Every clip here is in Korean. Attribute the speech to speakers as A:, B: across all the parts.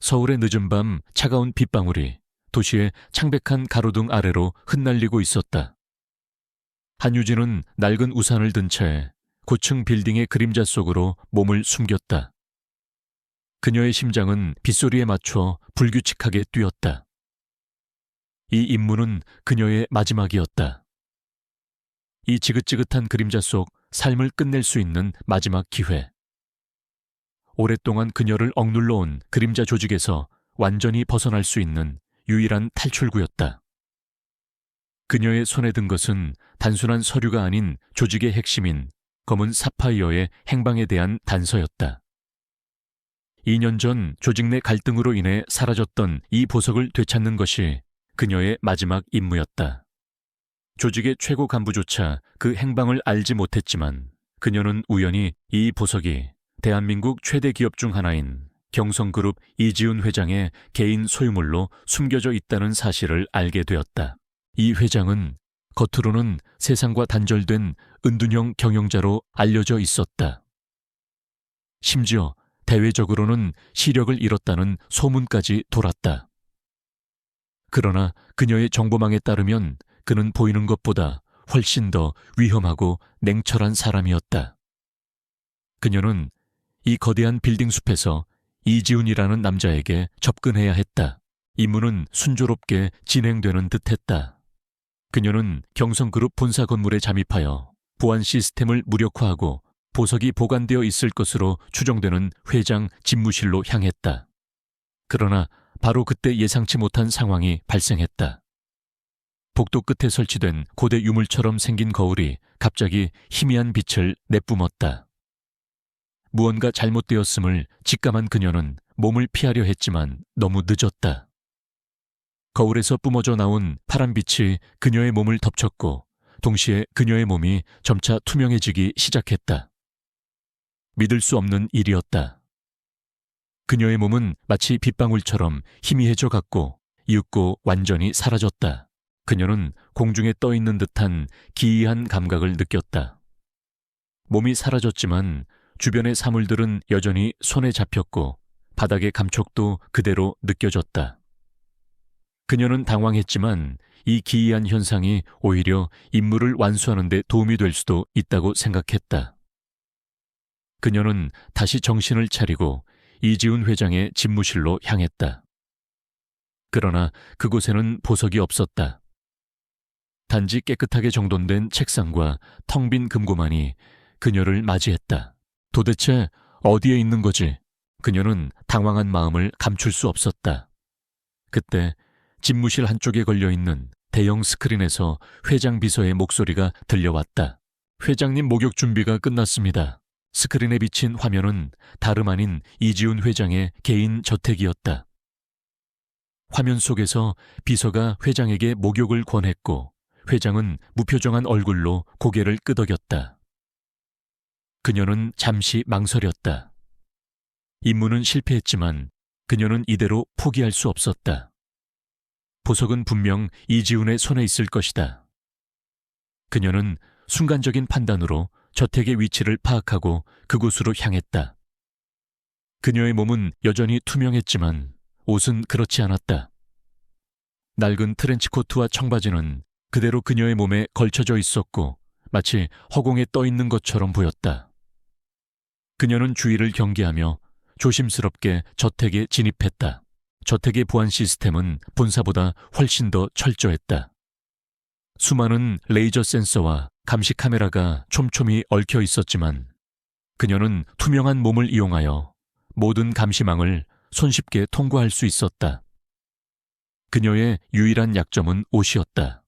A: 서울의 늦은 밤 차가운 빗방울이 도시의 창백한 가로등 아래로 흩날리고 있었다. 한유진은 낡은 우산을 든 채 고층 빌딩의 그림자 속으로 몸을 숨겼다. 그녀의 심장은 빗소리에 맞춰 불규칙하게 뛰었다. 이 임무는 그녀의 마지막이었다. 이 지긋지긋한 그림자 속 삶을 끝낼 수 있는 마지막 기회. 오랫동안 그녀를 억눌러 온 그림자 조직에서 완전히 벗어날 수 있는 유일한 탈출구였다. 그녀의 손에 든 것은 단순한 서류가 아닌 조직의 핵심인 검은 사파이어의 행방에 대한 단서였다. 2년 전 조직 내 갈등으로 인해 사라졌던 이 보석을 되찾는 것이 그녀의 마지막 임무였다. 조직의 최고 간부조차 그 행방을 알지 못했지만 그녀는 우연히 이 보석이 대한민국 최대 기업 중 하나인 경성그룹 이지훈 회장의 개인 소유물로 숨겨져 있다는 사실을 알게 되었다. 이 회장은 겉으로는 세상과 단절된 은둔형 경영자로 알려져 있었다. 심지어 대외적으로는 시력을 잃었다는 소문까지 돌았다. 그러나 그녀의 정보망에 따르면 그는 보이는 것보다 훨씬 더 위험하고 냉철한 사람이었다. 그녀는 이 거대한 빌딩 숲에서 이지훈이라는 남자에게 접근해야 했다. 임무는 순조롭게 진행되는 듯했다. 그녀는 경성그룹 본사 건물에 잠입하여 보안 시스템을 무력화하고 보석이 보관되어 있을 것으로 추정되는 회장 집무실로 향했다. 그러나 바로 그때 예상치 못한 상황이 발생했다. 복도 끝에 설치된 고대 유물처럼 생긴 거울이 갑자기 희미한 빛을 내뿜었다. 무언가 잘못되었음을 직감한 그녀는 몸을 피하려 했지만 너무 늦었다. 거울에서 뿜어져 나온 파란 빛이 그녀의 몸을 덮쳤고 동시에 그녀의 몸이 점차 투명해지기 시작했다. 믿을 수 없는 일이었다. 그녀의 몸은 마치 빗방울처럼 희미해져 갔고 이윽고 완전히 사라졌다. 그녀는 공중에 떠 있는 듯한 기이한 감각을 느꼈다. 몸이 사라졌지만 주변의 사물들은 여전히 손에 잡혔고 바닥의 감촉도 그대로 느껴졌다. 그녀는 당황했지만 이 기이한 현상이 오히려 임무를 완수하는 데 도움이 될 수도 있다고 생각했다. 그녀는 다시 정신을 차리고 이지훈 회장의 집무실로 향했다. 그러나 그곳에는 보석이 없었다. 단지 깨끗하게 정돈된 책상과 텅 빈 금고만이 그녀를 맞이했다. 도대체 어디에 있는 거지? 그녀는 당황한 마음을 감출 수 없었다. 그때 집무실 한쪽에 걸려있는 대형 스크린에서 회장 비서의 목소리가 들려왔다. 회장님 목욕 준비가 끝났습니다. 스크린에 비친 화면은 다름 아닌 이지훈 회장의 개인 저택이었다. 화면 속에서 비서가 회장에게 목욕을 권했고 회장은 무표정한 얼굴로 고개를 끄덕였다. 그녀는 잠시 망설였다. 임무는 실패했지만 그녀는 이대로 포기할 수 없었다. 보석은 분명 이지훈의 손에 있을 것이다. 그녀는 순간적인 판단으로 저택의 위치를 파악하고 그곳으로 향했다. 그녀의 몸은 여전히 투명했지만 옷은 그렇지 않았다. 낡은 트렌치코트와 청바지는 그대로 그녀의 몸에 걸쳐져 있었고 마치 허공에 떠 있는 것처럼 보였다. 그녀는 주위를 경계하며 조심스럽게 저택에 진입했다. 저택의 보안 시스템은 본사보다 훨씬 더 철저했다. 수많은 레이저 센서와 감시 카메라가 촘촘히 얽혀 있었지만 그녀는 투명한 몸을 이용하여 모든 감시망을 손쉽게 통과할 수 있었다. 그녀의 유일한 약점은 옷이었다.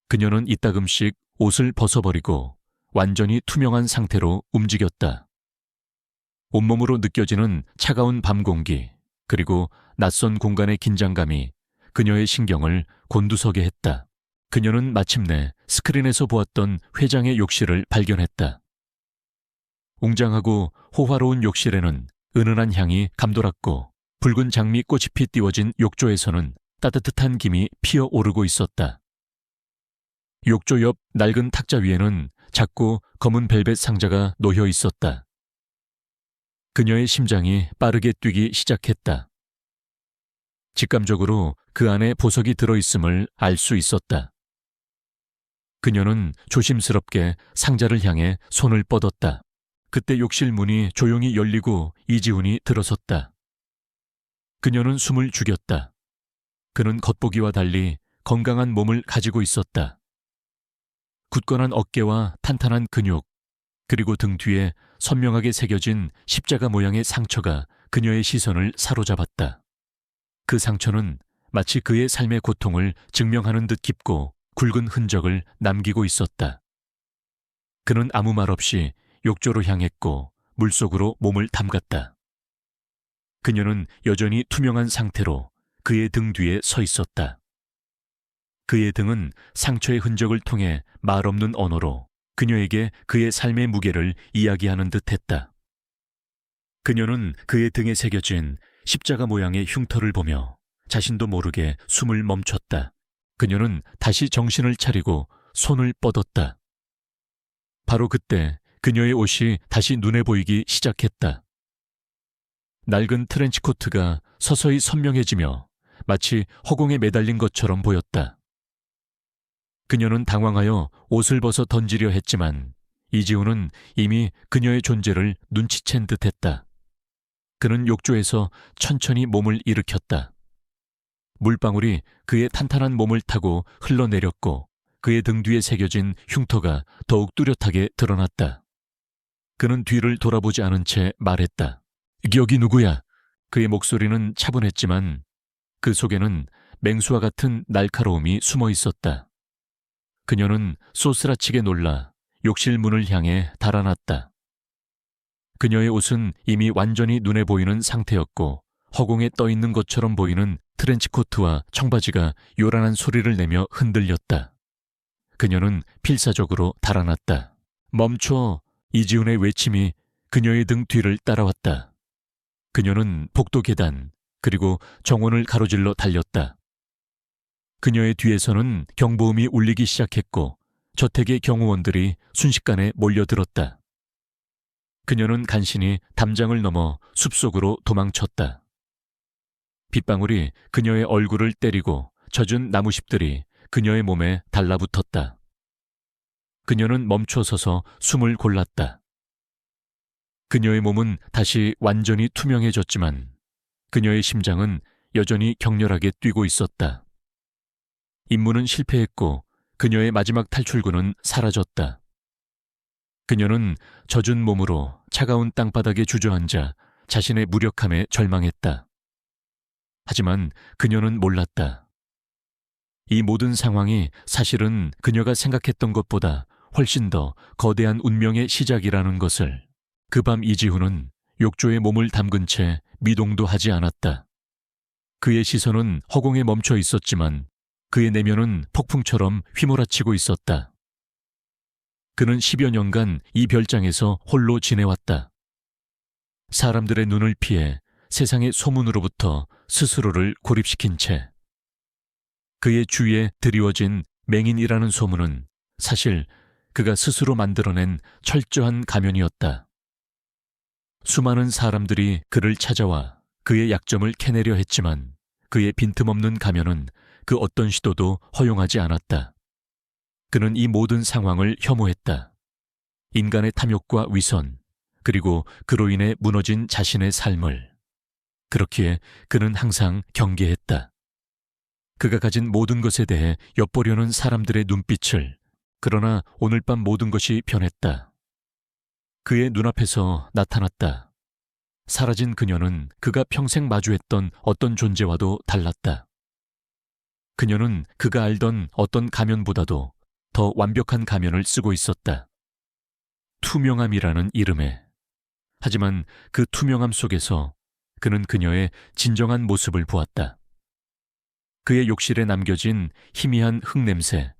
A: 그녀는 이따금씩 옷을 벗어버리고 완전히 투명한 상태로 움직였다. 온몸으로 느껴지는 차가운 밤 공기 그리고 낯선 공간의 긴장감이 그녀의 신경을 곤두서게 했다. 그녀는 마침내 스크린에서 보았던 회장의 욕실을 발견했다. 웅장하고 호화로운 욕실에는 은은한 향이 감돌았고 붉은 장미꽃잎이 띄워진 욕조에서는 따뜻한 김이 피어오르고 있었다. 욕조 옆 낡은 탁자 위에는 작고 검은 벨벳 상자가 놓여 있었다. 그녀의 심장이 빠르게 뛰기 시작했다. 직감적으로 그 안에 보석이 들어있음을 알 수 있었다. 그녀는 조심스럽게 상자를 향해 손을 뻗었다. 그때 욕실 문이 조용히 열리고 이지훈이 들어섰다. 그녀는 숨을 죽였다. 그는 겉보기와 달리 건강한 몸을 가지고 있었다. 굳건한 어깨와 탄탄한 근육, 그리고 등 뒤에 선명하게 새겨진 십자가 모양의 상처가 그녀의 시선을 사로잡았다. 그 상처는 마치 그의 삶의 고통을 증명하는 듯 깊고 굵은 흔적을 남기고 있었다. 그는 아무 말 없이 욕조로 향했고 물속으로 몸을 담갔다. 그녀는 여전히 투명한 상태로 그의 등 뒤에 서 있었다. 그의 등은 상처의 흔적을 통해 말없는 언어로 그녀에게 그의 삶의 무게를 이야기하는 듯 했다. 그녀는 그의 등에 새겨진 십자가 모양의 흉터를 보며 자신도 모르게 숨을 멈췄다. 그녀는 다시 정신을 차리고 손을 뻗었다. 바로 그때 그녀의 옷이 다시 눈에 보이기 시작했다. 낡은 트렌치코트가 서서히 선명해지며 마치 허공에 매달린 것처럼 보였다. 그녀는 당황하여 옷을 벗어 던지려 했지만 이지훈은 이미 그녀의 존재를 눈치챈 듯했다. 그는 욕조에서 천천히 몸을 일으켰다. 물방울이 그의 탄탄한 몸을 타고 흘러내렸고 그의 등 뒤에 새겨진 흉터가 더욱 뚜렷하게 드러났다. 그는 뒤를 돌아보지 않은 채 말했다. 여기 누구야? 그의 목소리는 차분했지만 그 속에는 맹수와 같은 날카로움이 숨어 있었다. 그녀는 쏘스라치게 놀라 욕실 문을 향해 달아났다. 그녀의 옷은 이미 완전히 눈에 보이는 상태였고 허공에 떠있는 것처럼 보이는 트렌치코트와 청바지가 요란한 소리를 내며 흔들렸다. 그녀는 필사적으로 달아났다. 멈춰! 이지훈의 외침이 그녀의 등 뒤를 따라왔다. 그녀는 복도 계단 그리고 정원을 가로질러 달렸다. 그녀의 뒤에서는 경보음이 울리기 시작했고 저택의 경호원들이 순식간에 몰려들었다. 그녀는 간신히 담장을 넘어 숲속으로 도망쳤다. 빗방울이 그녀의 얼굴을 때리고 젖은 나무잎들이 그녀의 몸에 달라붙었다. 그녀는 멈춰서서 숨을 골랐다. 그녀의 몸은 다시 완전히 투명해졌지만 그녀의 심장은 여전히 격렬하게 뛰고 있었다. 임무는 실패했고 그녀의 마지막 탈출구는 사라졌다. 그녀는 젖은 몸으로 차가운 땅바닥에 주저앉아 자신의 무력함에 절망했다. 하지만 그녀는 몰랐다. 이 모든 상황이 사실은 그녀가 생각했던 것보다 훨씬 더 거대한 운명의 시작이라는 것을. 그 밤 이지훈은 욕조에 몸을 담근 채 미동도 하지 않았다. 그의 시선은 허공에 멈춰 있었지만 그의 내면은 폭풍처럼 휘몰아치고 있었다. 그는 10여 년간 이 별장에서 홀로 지내왔다. 사람들의 눈을 피해 세상의 소문으로부터 스스로를 고립시킨 채. 그의 주위에 드리워진 맹인이라는 소문은 사실 그가 스스로 만들어낸 철저한 가면이었다. 수많은 사람들이 그를 찾아와 그의 약점을 캐내려 했지만 그의 빈틈없는 가면은 그 어떤 시도도 허용하지 않았다. 그는 이 모든 상황을 혐오했다. 인간의 탐욕과 위선, 그리고 그로 인해 무너진 자신의 삶을. 그렇기에 그는 항상 경계했다. 그가 가진 모든 것에 대해 엿보려는 사람들의 눈빛을. 그러나 오늘 밤 모든 것이 변했다. 그의 눈앞에서 나타났다. 사라진 그녀는 그가 평생 마주했던 어떤 존재와도 달랐다. 그녀는 그가 알던 어떤 가면보다도 더 완벽한 가면을 쓰고 있었다. 투명함이라는 이름에. 하지만 그 투명함 속에서 그는 그녀의 진정한 모습을 보았다. 그의 욕실에 남겨진 희미한 흙냄새,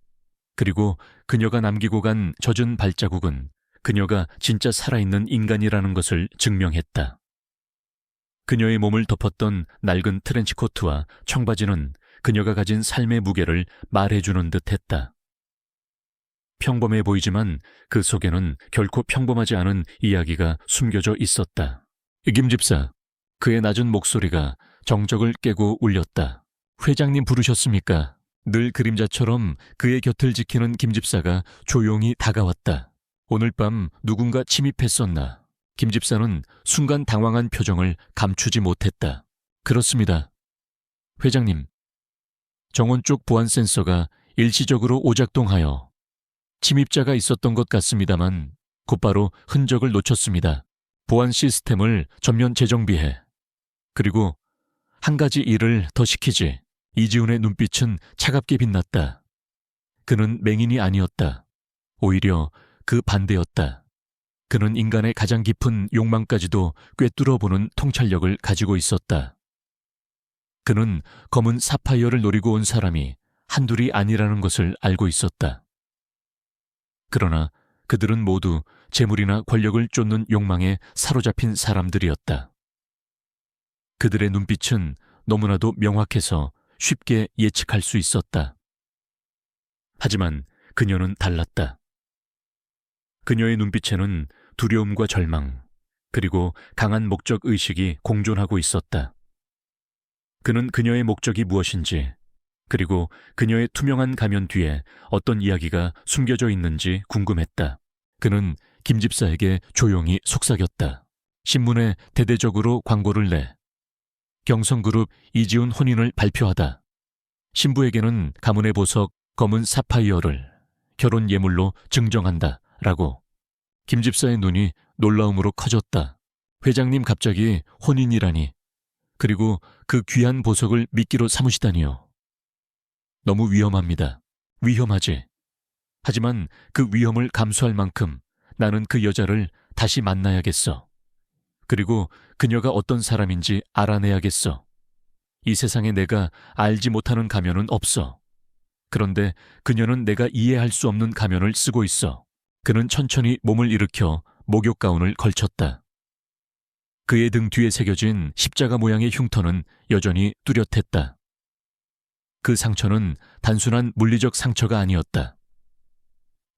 A: 그리고 그녀가 남기고 간 젖은 발자국은 그녀가 진짜 살아있는 인간이라는 것을 증명했다. 그녀의 몸을 덮었던 낡은 트렌치코트와 청바지는 그녀가 가진 삶의 무게를 말해주는 듯했다. 평범해 보이지만 그 속에는 결코 평범하지 않은 이야기가 숨겨져 있었다. 김 집사, 그의 낮은 목소리가 정적을 깨고 울렸다. 회장님 부르셨습니까? 늘 그림자처럼 그의 곁을 지키는 김 집사가 조용히 다가왔다. 오늘 밤 누군가 침입했었나? 김 집사는 순간 당황한 표정을 감추지 못했다. 그렇습니다. 회장님, 정원 쪽 보안 센서가 일시적으로 오작동하여 침입자가 있었던 것 같습니다만 곧바로 흔적을 놓쳤습니다. 보안 시스템을 전면 재정비해. 그리고 한 가지 일을 더 시키지. 이지훈의 눈빛은 차갑게 빛났다. 그는 맹인이 아니었다. 오히려 그 반대였다. 그는 인간의 가장 깊은 욕망까지도 꿰뚫어보는 통찰력을 가지고 있었다. 그는 검은 사파이어를 노리고 온 사람이 한둘이 아니라는 것을 알고 있었다. 그러나 그들은 모두 재물이나 권력을 쫓는 욕망에 사로잡힌 사람들이었다. 그들의 눈빛은 너무나도 명확해서 쉽게 예측할 수 있었다. 하지만 그녀는 달랐다. 그녀의 눈빛에는 두려움과 절망, 그리고 강한 목적 의식이 공존하고 있었다. 그는 그녀의 목적이 무엇인지, 그리고 그녀의 투명한 가면 뒤에 어떤 이야기가 숨겨져 있는지 궁금했다. 그는 김 집사에게 조용히 속삭였다. 신문에 대대적으로 광고를 내 경성그룹 이지훈 혼인을 발표하다. 신부에게는 가문의 보석 검은 사파이어를 결혼 예물로 증정한다. 라고. 김 집사의 눈이 놀라움으로 커졌다. 회장님 갑자기 혼인이라니. 그리고 그 귀한 보석을 미끼로 삼으시다니요. 너무 위험합니다. 위험하지. 하지만 그 위험을 감수할 만큼 나는 그 여자를 다시 만나야겠어. 그리고 그녀가 어떤 사람인지 알아내야겠어. 이 세상에 내가 알지 못하는 가면은 없어. 그런데 그녀는 내가 이해할 수 없는 가면을 쓰고 있어. 그는 천천히 몸을 일으켜 목욕 가운을 걸쳤다. 그의 등 뒤에 새겨진 십자가 모양의 흉터는 여전히 뚜렷했다. 그 상처는 단순한 물리적 상처가 아니었다.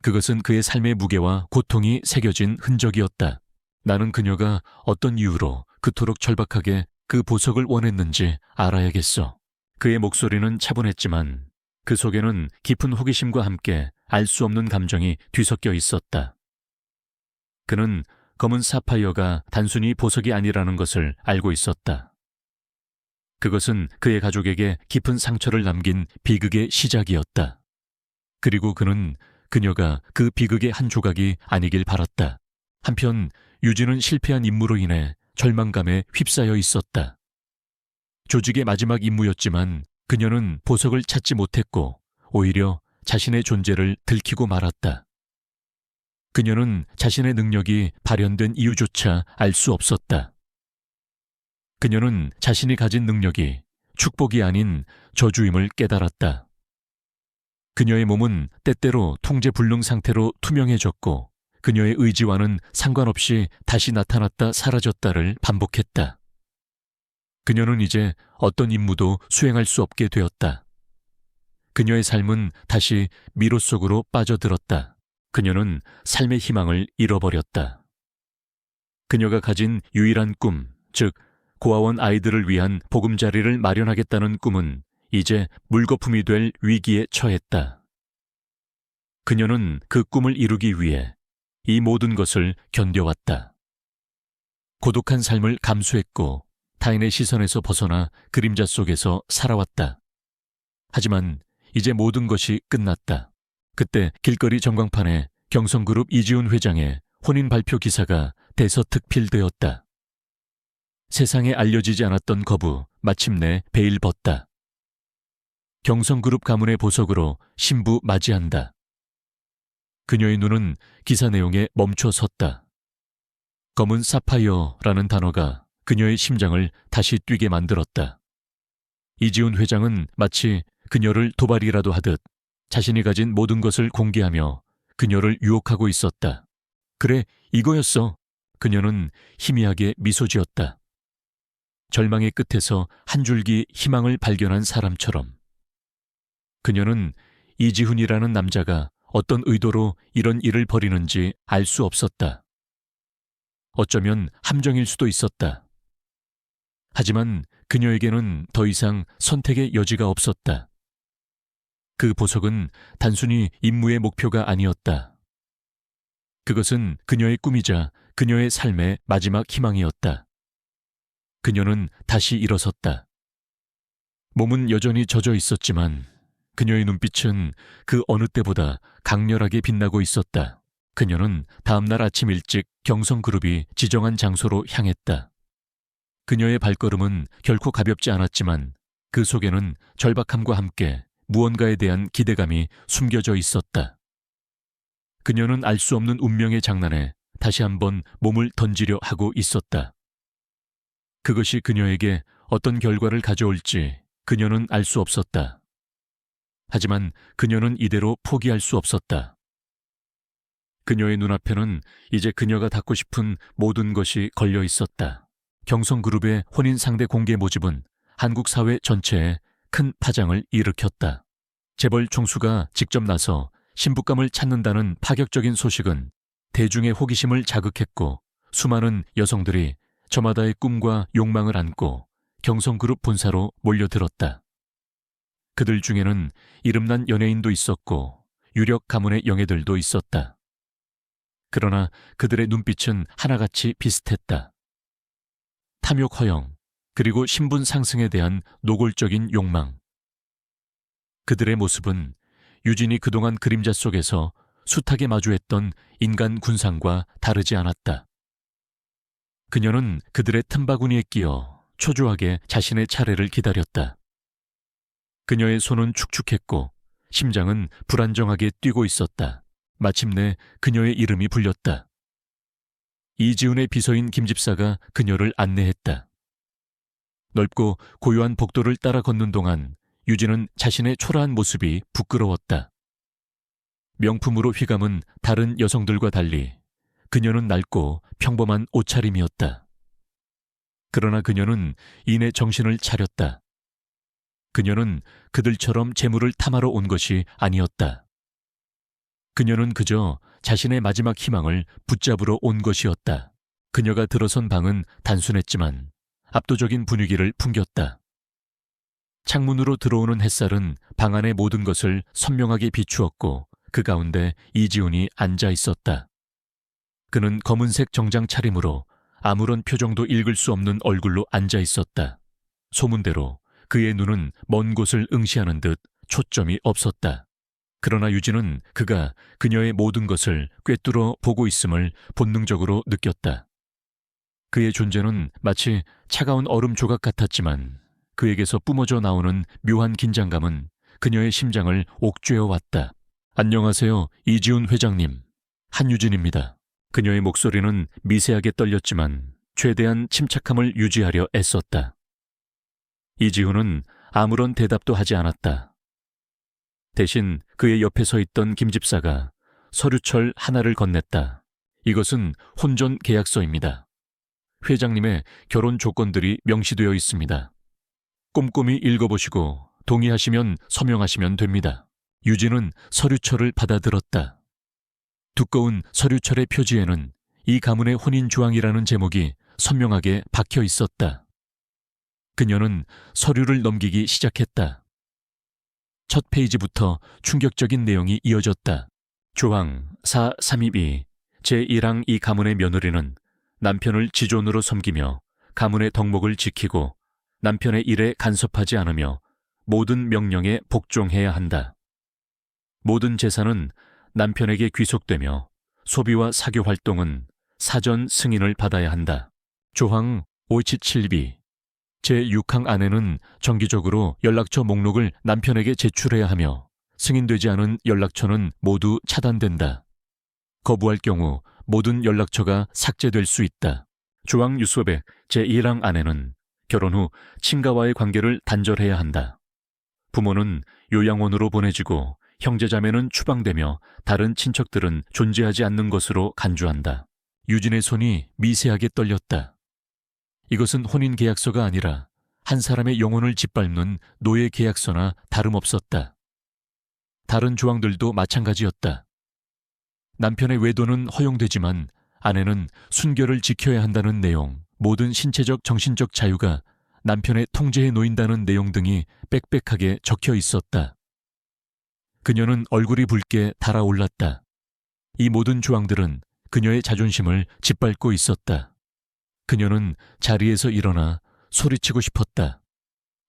A: 그것은 그의 삶의 무게와 고통이 새겨진 흔적이었다. 나는 그녀가 어떤 이유로 그토록 절박하게 그 보석을 원했는지 알아야겠어. 그의 목소리는 차분했지만 그 속에는 깊은 호기심과 함께 알 수 없는 감정이 뒤섞여 있었다. 그는 검은 사파이어가 단순히 보석이 아니라는 것을 알고 있었다. 그것은 그의 가족에게 깊은 상처를 남긴 비극의 시작이었다. 그리고 그는 그녀가 그 비극의 한 조각이 아니길 바랐다. 한편 유진은 실패한 임무로 인해 절망감에 휩싸여 있었다. 조직의 마지막 임무였지만 그녀는 보석을 찾지 못했고 오히려 자신의 존재를 들키고 말았다. 그녀는 자신의 능력이 발현된 이유조차 알 수 없었다. 그녀는 자신이 가진 능력이 축복이 아닌 저주임을 깨달았다. 그녀의 몸은 때때로 통제불능 상태로 투명해졌고 그녀의 의지와는 상관없이 다시 나타났다 사라졌다를 반복했다. 그녀는 이제 어떤 임무도 수행할 수 없게 되었다. 그녀의 삶은 다시 미로 속으로 빠져들었다. 그녀는 삶의 희망을 잃어버렸다. 그녀가 가진 유일한 꿈, 즉 고아원 아이들을 위한 보금자리를 마련하겠다는 꿈은 이제 물거품이 될 위기에 처했다. 그녀는 그 꿈을 이루기 위해 이 모든 것을 견뎌왔다. 고독한 삶을 감수했고 타인의 시선에서 벗어나 그림자 속에서 살아왔다. 하지만 이제 모든 것이 끝났다. 그때 길거리 전광판에 경성그룹 이지훈 회장의 혼인 발표 기사가 대서특필되었다. 세상에 알려지지 않았던 거부 마침내 베일 벗다. 경성그룹 가문의 보석으로 신부 맞이한다. 그녀의 눈은 기사 내용에 멈춰 섰다. 검은 사파이어라는 단어가 그녀의 심장을 다시 뛰게 만들었다. 이지훈 회장은 마치 그녀를 도발이라도 하듯 자신이 가진 모든 것을 공개하며 그녀를 유혹하고 있었다. 그래, 이거였어. 그녀는 희미하게 미소 지었다. 절망의 끝에서 한 줄기 희망을 발견한 사람처럼. 그녀는 이지훈이라는 남자가 어떤 의도로 이런 일을 벌이는지 알 수 없었다. 어쩌면 함정일 수도 있었다. 하지만 그녀에게는 더 이상 선택의 여지가 없었다. 그 보석은 단순히 임무의 목표가 아니었다. 그것은 그녀의 꿈이자 그녀의 삶의 마지막 희망이었다. 그녀는 다시 일어섰다. 몸은 여전히 젖어 있었지만 그녀의 눈빛은 그 어느 때보다 강렬하게 빛나고 있었다. 그녀는 다음날 아침 일찍 경성그룹이 지정한 장소로 향했다. 그녀의 발걸음은 결코 가볍지 않았지만 그 속에는 절박함과 함께 무언가에 대한 기대감이 숨겨져 있었다. 그녀는 알 수 없는 운명의 장난에 다시 한번 몸을 던지려 하고 있었다. 그것이 그녀에게 어떤 결과를 가져올지 그녀는 알 수 없었다. 하지만 그녀는 이대로 포기할 수 없었다. 그녀의 눈앞에는 이제 그녀가 닿고 싶은 모든 것이 걸려 있었다. 경성그룹의 혼인 상대 공개 모집은 한국 사회 전체에 큰 파장을 일으켰다. 재벌 총수가 직접 나서 신부감을 찾는다는 파격적인 소식은 대중의 호기심을 자극했고 수많은 여성들이 저마다의 꿈과 욕망을 안고 경성그룹 본사로 몰려들었다. 그들 중에는 이름난 연예인도 있었고 유력 가문의 영예들도 있었다. 그러나 그들의 눈빛은 하나같이 비슷했다. 탐욕 허영, 그리고 신분 상승에 대한 노골적인 욕망. 그들의 모습은 유진이 그동안 그림자 속에서 숱하게 마주했던 인간 군상과 다르지 않았다. 그녀는 그들의 틈바구니에 끼어 초조하게 자신의 차례를 기다렸다. 그녀의 손은 축축했고 심장은 불안정하게 뛰고 있었다. 마침내 그녀의 이름이 불렸다. 이지훈의 비서인 김집사가 그녀를 안내했다. 넓고 고요한 복도를 따라 걷는 동안 유진은 자신의 초라한 모습이 부끄러웠다. 명품으로 휘감은 다른 여성들과 달리 그녀는 낡고 평범한 옷차림이었다. 그러나 그녀는 이내 정신을 차렸다. 그녀는 그들처럼 재물을 탐하러 온 것이 아니었다. 그녀는 그저 자신의 마지막 희망을 붙잡으러 온 것이었다. 그녀가 들어선 방은 단순했지만 압도적인 분위기를 풍겼다. 창문으로 들어오는 햇살은 방 안의 모든 것을 선명하게 비추었고 그 가운데 이지훈이 앉아 있었다. 그는 검은색 정장 차림으로 아무런 표정도 읽을 수 없는 얼굴로 앉아 있었다. 소문대로 그의 눈은 먼 곳을 응시하는 듯 초점이 없었다. 그러나 유진은 그가 그녀의 모든 것을 꿰뚫어 보고 있음을 본능적으로 느꼈다. 그의 존재는 마치 차가운 얼음 조각 같았지만 그에게서 뿜어져 나오는 묘한 긴장감은 그녀의 심장을 옥죄어 왔다. 안녕하세요, 이지훈 회장님. 한유진입니다. 그녀의 목소리는 미세하게 떨렸지만 최대한 침착함을 유지하려 애썼다. 이지훈은 아무런 대답도 하지 않았다. 대신 그의 옆에 서 있던 김집사가 서류철 하나를 건넸다. 이것은 혼전 계약서입니다. 회장님의 결혼 조건들이 명시되어 있습니다. 꼼꼼히 읽어보시고 동의하시면 서명하시면 됩니다. 유진은 서류철을 받아들었다. 두꺼운 서류철의 표지에는 이 가문의 혼인조항이라는 제목이 선명하게 박혀 있었다. 그녀는 서류를 넘기기 시작했다. 첫 페이지부터 충격적인 내용이 이어졌다. 조항 432 제1항 이 가문의 며느리는 남편을 지존으로 섬기며 가문의 덕목을 지키고 남편의 일에 간섭하지 않으며 모든 명령에 복종해야 한다. 모든 재산은 남편에게 귀속되며 소비와 사교 활동은 사전 승인을 받아야 한다. 조항 577b 제6항 안에는 정기적으로 연락처 목록을 남편에게 제출해야 하며 승인되지 않은 연락처는 모두 차단된다. 거부할 경우 모든 연락처가 삭제될 수 있다. 조항 600 제1항 안에는 결혼 후 친가와의 관계를 단절해야 한다. 부모는 요양원으로 보내지고 형제자매는 추방되며 다른 친척들은 존재하지 않는 것으로 간주한다. 유진의 손이 미세하게 떨렸다. 이것은 혼인계약서가 아니라 한 사람의 영혼을 짓밟는 노예계약서나 다름없었다. 다른 조항들도 마찬가지였다. 남편의 외도는 허용되지만 아내는 순결을 지켜야 한다는 내용, 모든 신체적 정신적 자유가 남편의 통제에 놓인다는 내용 등이 빽빽하게 적혀 있었다. 그녀는 얼굴이 붉게 달아올랐다. 이 모든 조항들은 그녀의 자존심을 짓밟고 있었다. 그녀는 자리에서 일어나 소리치고 싶었다.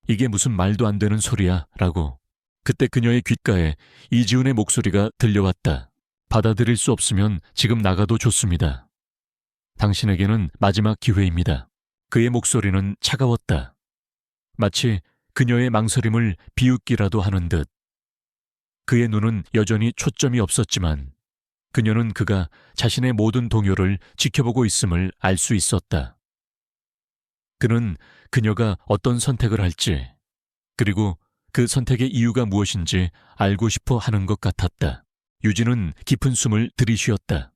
A: 이게 무슨 말도 안 되는 소리야 라고. 그때 그녀의 귓가에 이지훈의 목소리가 들려왔다. 받아들일 수 없으면 지금 나가도 좋습니다. 당신에게는 마지막 기회입니다. 그의 목소리는 차가웠다. 마치 그녀의 망설임을 비웃기라도 하는 듯. 그의 눈은 여전히 초점이 없었지만 그녀는 그가 자신의 모든 동요를 지켜보고 있음을 알 수 있었다. 그는 그녀가 어떤 선택을 할지, 그리고 그 선택의 이유가 무엇인지 알고 싶어 하는 것 같았다. 유진은 깊은 숨을 들이쉬었다.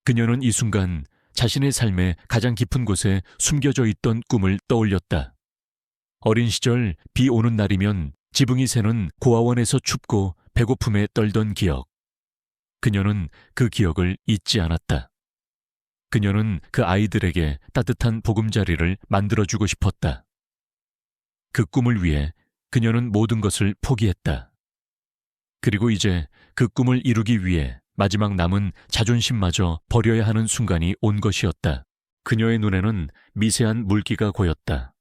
A: 그녀는 이 순간 자신의 삶의 가장 깊은 곳에 숨겨져 있던 꿈을 떠올렸다. 어린 시절 비 오는 날이면 지붕이 새는 고아원에서 춥고 배고픔에 떨던 기억. 그녀는 그 기억을 잊지 않았다. 그녀는 그 아이들에게 따뜻한 보금자리를 만들어주고 싶었다. 그 꿈을 위해 그녀는 모든 것을 포기했다. 그리고 이제 그 꿈을 이루기 위해 마지막 남은 자존심마저 버려야 하는 순간이 온 것이었다. 그녀의 눈에는 미세한 물기가 고였다.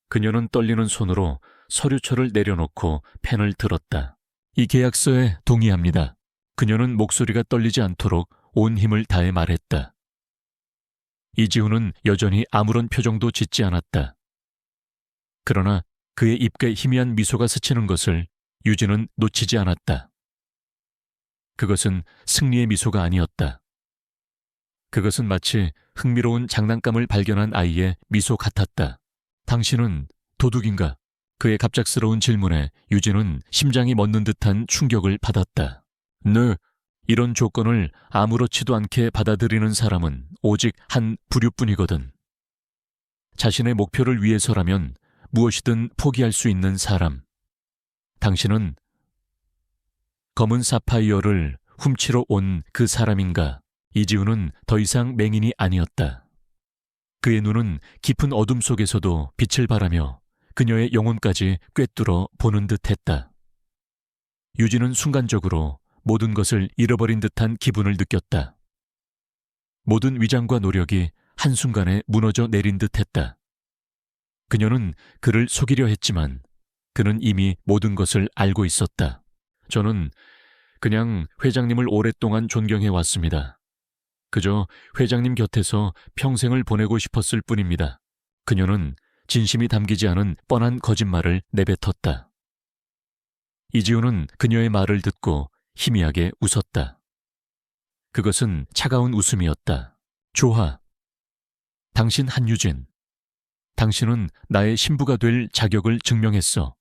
A: 그녀는 떨리는 손으로 서류철을 내려놓고 펜을 들었다. 이 계약서에 동의합니다. 그녀는 목소리가 떨리지 않도록 온 힘을 다해 말했다. 이지훈은 여전히 아무런 표정도 짓지 않았다. 그러나 그의 입가에 희미한 미소가 스치는 것을 유진은 놓치지 않았다. 그것은 승리의 미소가 아니었다. 그것은 마치 흥미로운 장난감을 발견한 아이의 미소 같았다. 당신은 도둑인가? 그의 갑작스러운 질문에 유진은 심장이 멎는 듯한 충격을 받았다. 네, 이런 조건을 아무렇지도 않게 받아들이는 사람은 오직 한 부류뿐이거든. 자신의 목표를 위해서라면 무엇이든 포기할 수 있는 사람. 당신은 검은 사파이어를 훔치러 온 그 사람인가? 이지훈은 더 이상 맹인이 아니었다. 그의 눈은 깊은 어둠 속에서도 빛을 발하며 그녀의 영혼까지 꿰뚫어 보는 듯했다. 유진은 순간적으로 모든 것을 잃어버린 듯한 기분을 느꼈다. 모든 위장과 노력이 한순간에 무너져 내린 듯했다. 그녀는 그를 속이려 했지만 그는 이미 모든 것을 알고 있었다. 저는 그냥 회장님을 오랫동안 존경해 왔습니다. 그저 회장님 곁에서 평생을 보내고 싶었을 뿐입니다. 그녀는 진심이 담기지 않은 뻔한 거짓말을 내뱉었다. 이지훈은 그녀의 말을 듣고 희미하게 웃었다. 그것은 차가운 웃음이었다. 좋아. 당신 한유진. 당신은 나의 신부가 될 자격을 증명했어.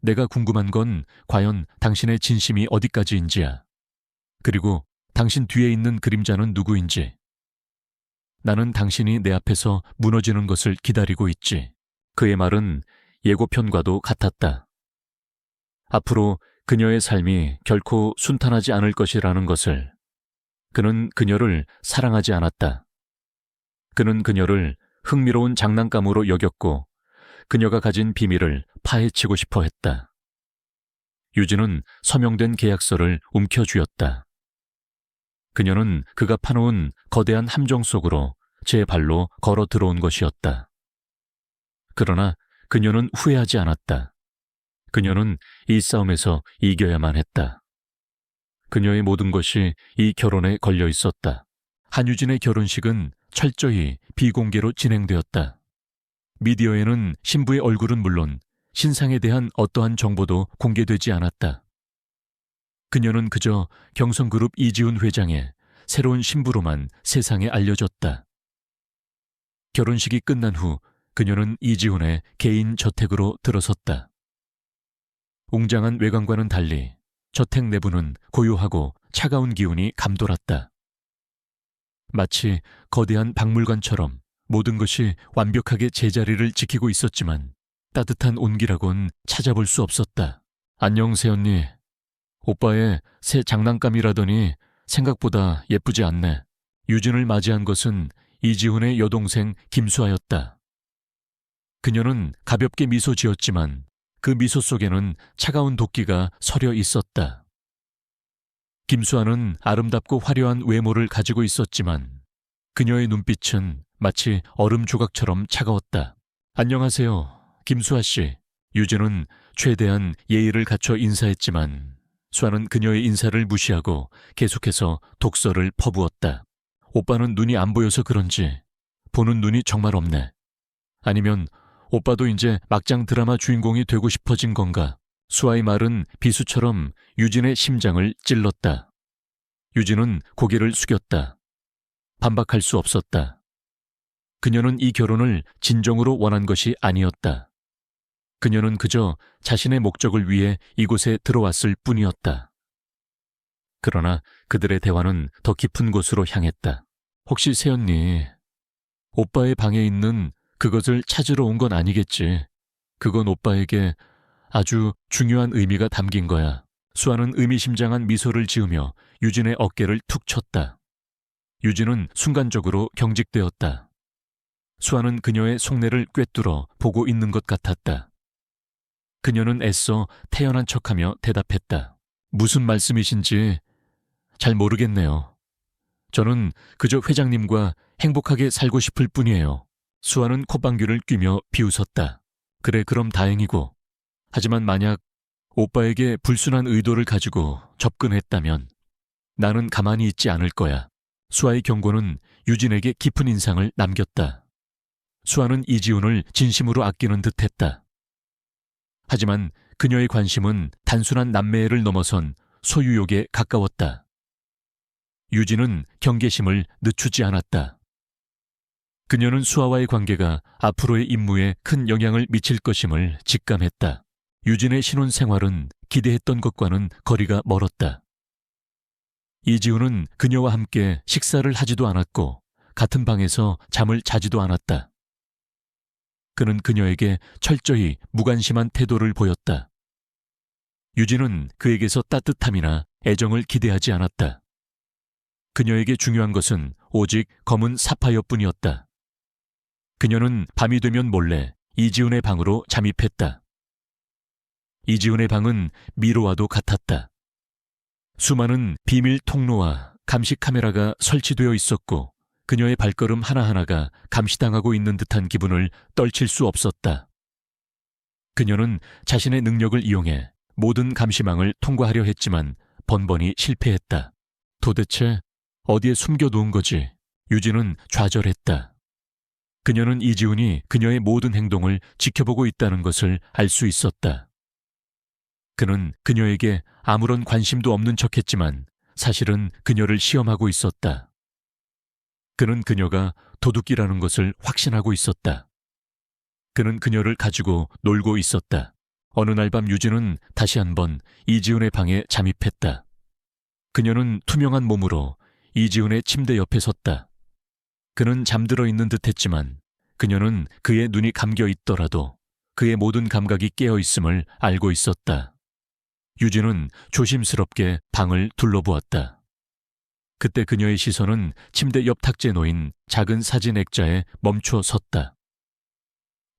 A: 내가 궁금한 건 과연 당신의 진심이 어디까지인지야. 그리고 당신 뒤에 있는 그림자는 누구인지. 나는 당신이 내 앞에서 무너지는 것을 기다리고 있지. 그의 말은 예고편과도 같았다. 앞으로 그녀의 삶이 결코 순탄하지 않을 것이라는 것을. 그는 그녀를 사랑하지 않았다. 그는 그녀를 흥미로운 장난감으로 여겼고 그녀가 가진 비밀을 파헤치고 싶어 했다. 유진은 서명된 계약서를 움켜쥐었다. 그녀는 그가 파놓은 거대한 함정 속으로 제 발로 걸어 들어온 것이었다. 그러나 그녀는 후회하지 않았다. 그녀는 이 싸움에서 이겨야만 했다. 그녀의 모든 것이 이 결혼에 걸려 있었다. 한유진의 결혼식은 철저히 비공개로 진행되었다. 미디어에는 신부의 얼굴은 물론 신상에 대한 어떠한 정보도 공개되지 않았다. 그녀는 그저 경성그룹 이지훈 회장의 새로운 신부로만 세상에 알려졌다. 결혼식이 끝난 후 그녀는 이지훈의 개인 저택으로 들어섰다. 웅장한 외관과는 달리 저택 내부는 고요하고 차가운 기운이 감돌았다. 마치 거대한 박물관처럼 모든 것이 완벽하게 제자리를 지키고 있었지만 따뜻한 온기라곤 찾아볼 수 없었다. 안녕 새언니. 오빠의 새 장난감이라더니 생각보다 예쁘지 않네. 유진을 맞이한 것은 이지훈의 여동생 김수아였다. 그녀는 가볍게 미소 지었지만 그 미소 속에는 차가운 도끼가 서려 있었다. 김수아는 아름답고 화려한 외모를 가지고 있었지만 그녀의 눈빛은 마치 얼음 조각처럼 차가웠다. 안녕하세요, 김수아 씨. 유진은 최대한 예의를 갖춰 인사했지만 수아는 그녀의 인사를 무시하고 계속해서 독서를 퍼부었다. 오빠는 눈이 안 보여서 그런지 보는 눈이 정말 없네. 아니면 오빠도 이제 막장 드라마 주인공이 되고 싶어진 건가? 수아의 말은 비수처럼 유진의 심장을 찔렀다. 유진은 고개를 숙였다. 반박할 수 없었다. 그녀는 이 결혼을 진정으로 원한 것이 아니었다. 그녀는 그저 자신의 목적을 위해 이곳에 들어왔을 뿐이었다. 그러나 그들의 대화는 더 깊은 곳으로 향했다. 혹시 새언니, 오빠의 방에 있는 그것을 찾으러 온 건 아니겠지. 그건 오빠에게 아주 중요한 의미가 담긴 거야. 수아는 의미심장한 미소를 지으며 유진의 어깨를 툭 쳤다. 유진은 순간적으로 경직되었다. 수아는 그녀의 속내를 꿰뚫어 보고 있는 것 같았다. 그녀는 애써 태연한 척하며 대답했다. 무슨 말씀이신지 잘 모르겠네요. 저는 그저 회장님과 행복하게 살고 싶을 뿐이에요. 수아는 콧방귀를 뀌며 비웃었다. 그래, 그럼 다행이고. 하지만 만약 오빠에게 불순한 의도를 가지고 접근했다면 나는 가만히 있지 않을 거야. 수아의 경고는 유진에게 깊은 인상을 남겼다. 수아는 이지훈을 진심으로 아끼는 듯했다. 하지만 그녀의 관심은 단순한 남매애를 넘어선 소유욕에 가까웠다. 유진은 경계심을 늦추지 않았다. 그녀는 수아와의 관계가 앞으로의 임무에 큰 영향을 미칠 것임을 직감했다. 유진의 신혼 생활은 기대했던 것과는 거리가 멀었다. 이지훈은 그녀와 함께 식사를 하지도 않았고 같은 방에서 잠을 자지도 않았다. 그는 그녀에게 철저히 무관심한 태도를 보였다. 유진은 그에게서 따뜻함이나 애정을 기대하지 않았다. 그녀에게 중요한 것은 오직 검은 사파이어뿐이었다. 그녀는 밤이 되면 몰래 이지훈의 방으로 잠입했다. 이지훈의 방은 미로와도 같았다. 수많은 비밀 통로와 감시 카메라가 설치되어 있었고 그녀의 발걸음 하나하나가 감시당하고 있는 듯한 기분을 떨칠 수 없었다. 그녀는 자신의 능력을 이용해 모든 감시망을 통과하려 했지만 번번이 실패했다. 도대체 어디에 숨겨놓은 거지? 유진은 좌절했다. 그녀는 이지훈이 그녀의 모든 행동을 지켜보고 있다는 것을 알 수 있었다. 그는 그녀에게 아무런 관심도 없는 척했지만 사실은 그녀를 시험하고 있었다. 그는 그녀가 도둑이라는 것을 확신하고 있었다. 그는 그녀를 가지고 놀고 있었다. 어느 날 밤 유진은 다시 한번 이지훈의 방에 잠입했다. 그녀는 투명한 몸으로 이지훈의 침대 옆에 섰다. 그는 잠들어 있는 듯했지만 그녀는 그의 눈이 감겨 있더라도 그의 모든 감각이 깨어 있음을 알고 있었다. 유진은 조심스럽게 방을 둘러보았다. 그때 그녀의 시선은 침대 옆 탁자에 놓인 작은 사진 액자에 멈춰 섰다.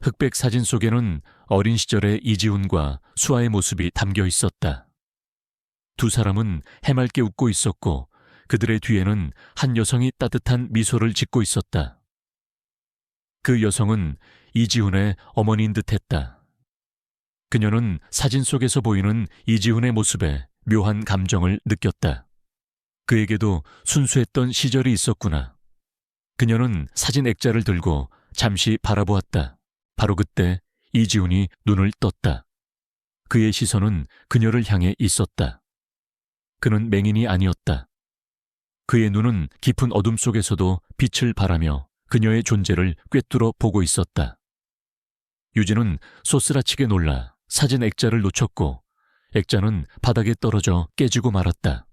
A: 흑백 사진 속에는 어린 시절의 이지훈과 수아의 모습이 담겨 있었다. 두 사람은 해맑게 웃고 있었고 그들의 뒤에는 한 여성이 따뜻한 미소를 짓고 있었다. 그 여성은 이지훈의 어머니인 듯했다. 그녀는 사진 속에서 보이는 이지훈의 모습에 묘한 감정을 느꼈다. 그에게도 순수했던 시절이 있었구나. 그녀는 사진 액자를 들고 잠시 바라보았다. 바로 그때 이지훈이 눈을 떴다. 그의 시선은 그녀를 향해 있었다. 그는 맹인이 아니었다. 그의 눈은 깊은 어둠 속에서도 빛을 발하며 그녀의 존재를 꿰뚫어 보고 있었다. 유진은 소스라치게 놀라 사진 액자를 놓쳤고 액자는 바닥에 떨어져 깨지고 말았다.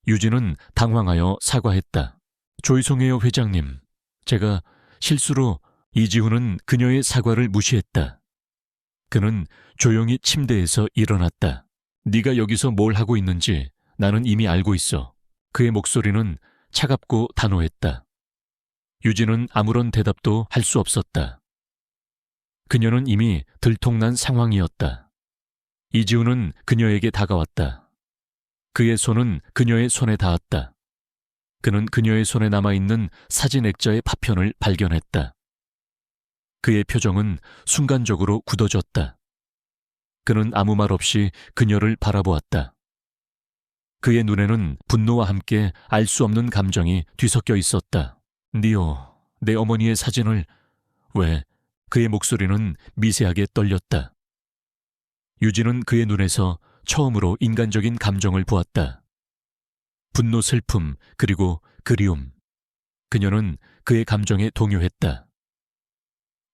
A: 유진은 당황하여 사과했다. 죄송해요, 회장님. 제가 실수로. 이지훈은 그녀의 사과를 무시했다. 그는 조용히 침대에서 일어났다. 네가 여기서 뭘 하고 있는지 나는 이미 알고 있어. 그의 목소리는 차갑고 단호했다. 유진은 아무런 대답도 할 수 없었다. 그녀는 이미 들통난 상황이었다. 이지우는 그녀에게 다가왔다. 그의 손은 그녀의 손에 닿았다. 그는 그녀의 손에 남아있는 사진 액자의 파편을 발견했다. 그의 표정은 순간적으로 굳어졌다. 그는 아무 말 없이 그녀를 바라보았다. 그의 눈에는 분노와 함께 알 수 없는 감정이 뒤섞여 있었다. 니오, 내 어머니의 사진을 왜? 그의 목소리는 미세하게 떨렸다. 유진은 그의 눈에서 처음으로 인간적인 감정을 보았다. 분노, 슬픔, 그리고 그리움. 그녀는 그의 감정에 동요했다.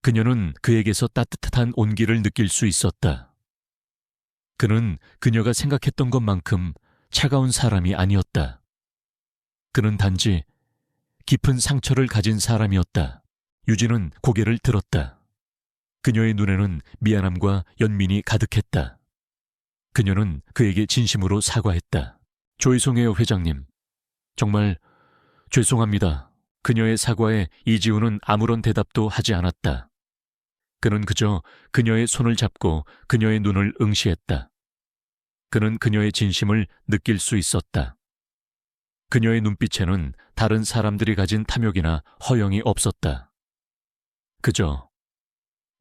A: 그녀는 그에게서 따뜻한 온기를 느낄 수 있었다. 그는 그녀가 생각했던 것만큼 차가운 사람이 아니었다. 그는 단지 깊은 상처를 가진 사람이었다. 유진은 고개를 들었다. 그녀의 눈에는 미안함과 연민이 가득했다. 그녀는 그에게 진심으로 사과했다. 죄송해요, 회장님. 정말 죄송합니다. 그녀의 사과에 이지우는 아무런 대답도 하지 않았다. 그는 그저 그녀의 손을 잡고 그녀의 눈을 응시했다. 그는 그녀의 진심을 느낄 수 있었다. 그녀의 눈빛에는 다른 사람들이 가진 탐욕이나 허영이 없었다. 그저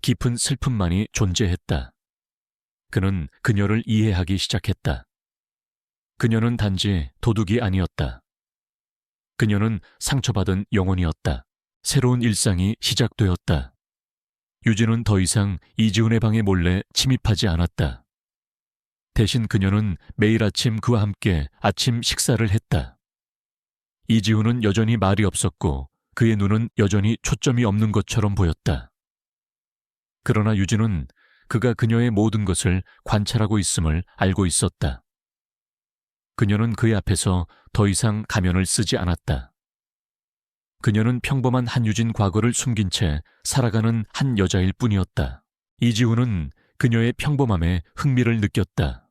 A: 깊은 슬픔만이 존재했다. 그는 그녀를 이해하기 시작했다. 그녀는 단지 도둑이 아니었다. 그녀는 상처받은 영혼이었다. 새로운 일상이 시작되었다. 유진은 더 이상 이지훈의 방에 몰래 침입하지 않았다. 대신 그녀는 매일 아침 그와 함께 아침 식사를 했다. 이지훈은 여전히 말이 없었고 그의 눈은 여전히 초점이 없는 것처럼 보였다. 그러나 유진은 그가 그녀의 모든 것을 관찰하고 있음을 알고 있었다. 그녀는 그의 앞에서 더 이상 가면을 쓰지 않았다. 그녀는 평범한 한유진 과거를 숨긴 채 살아가는 한 여자일 뿐이었다. 이지훈은 그녀의 평범함에 흥미를 느꼈다.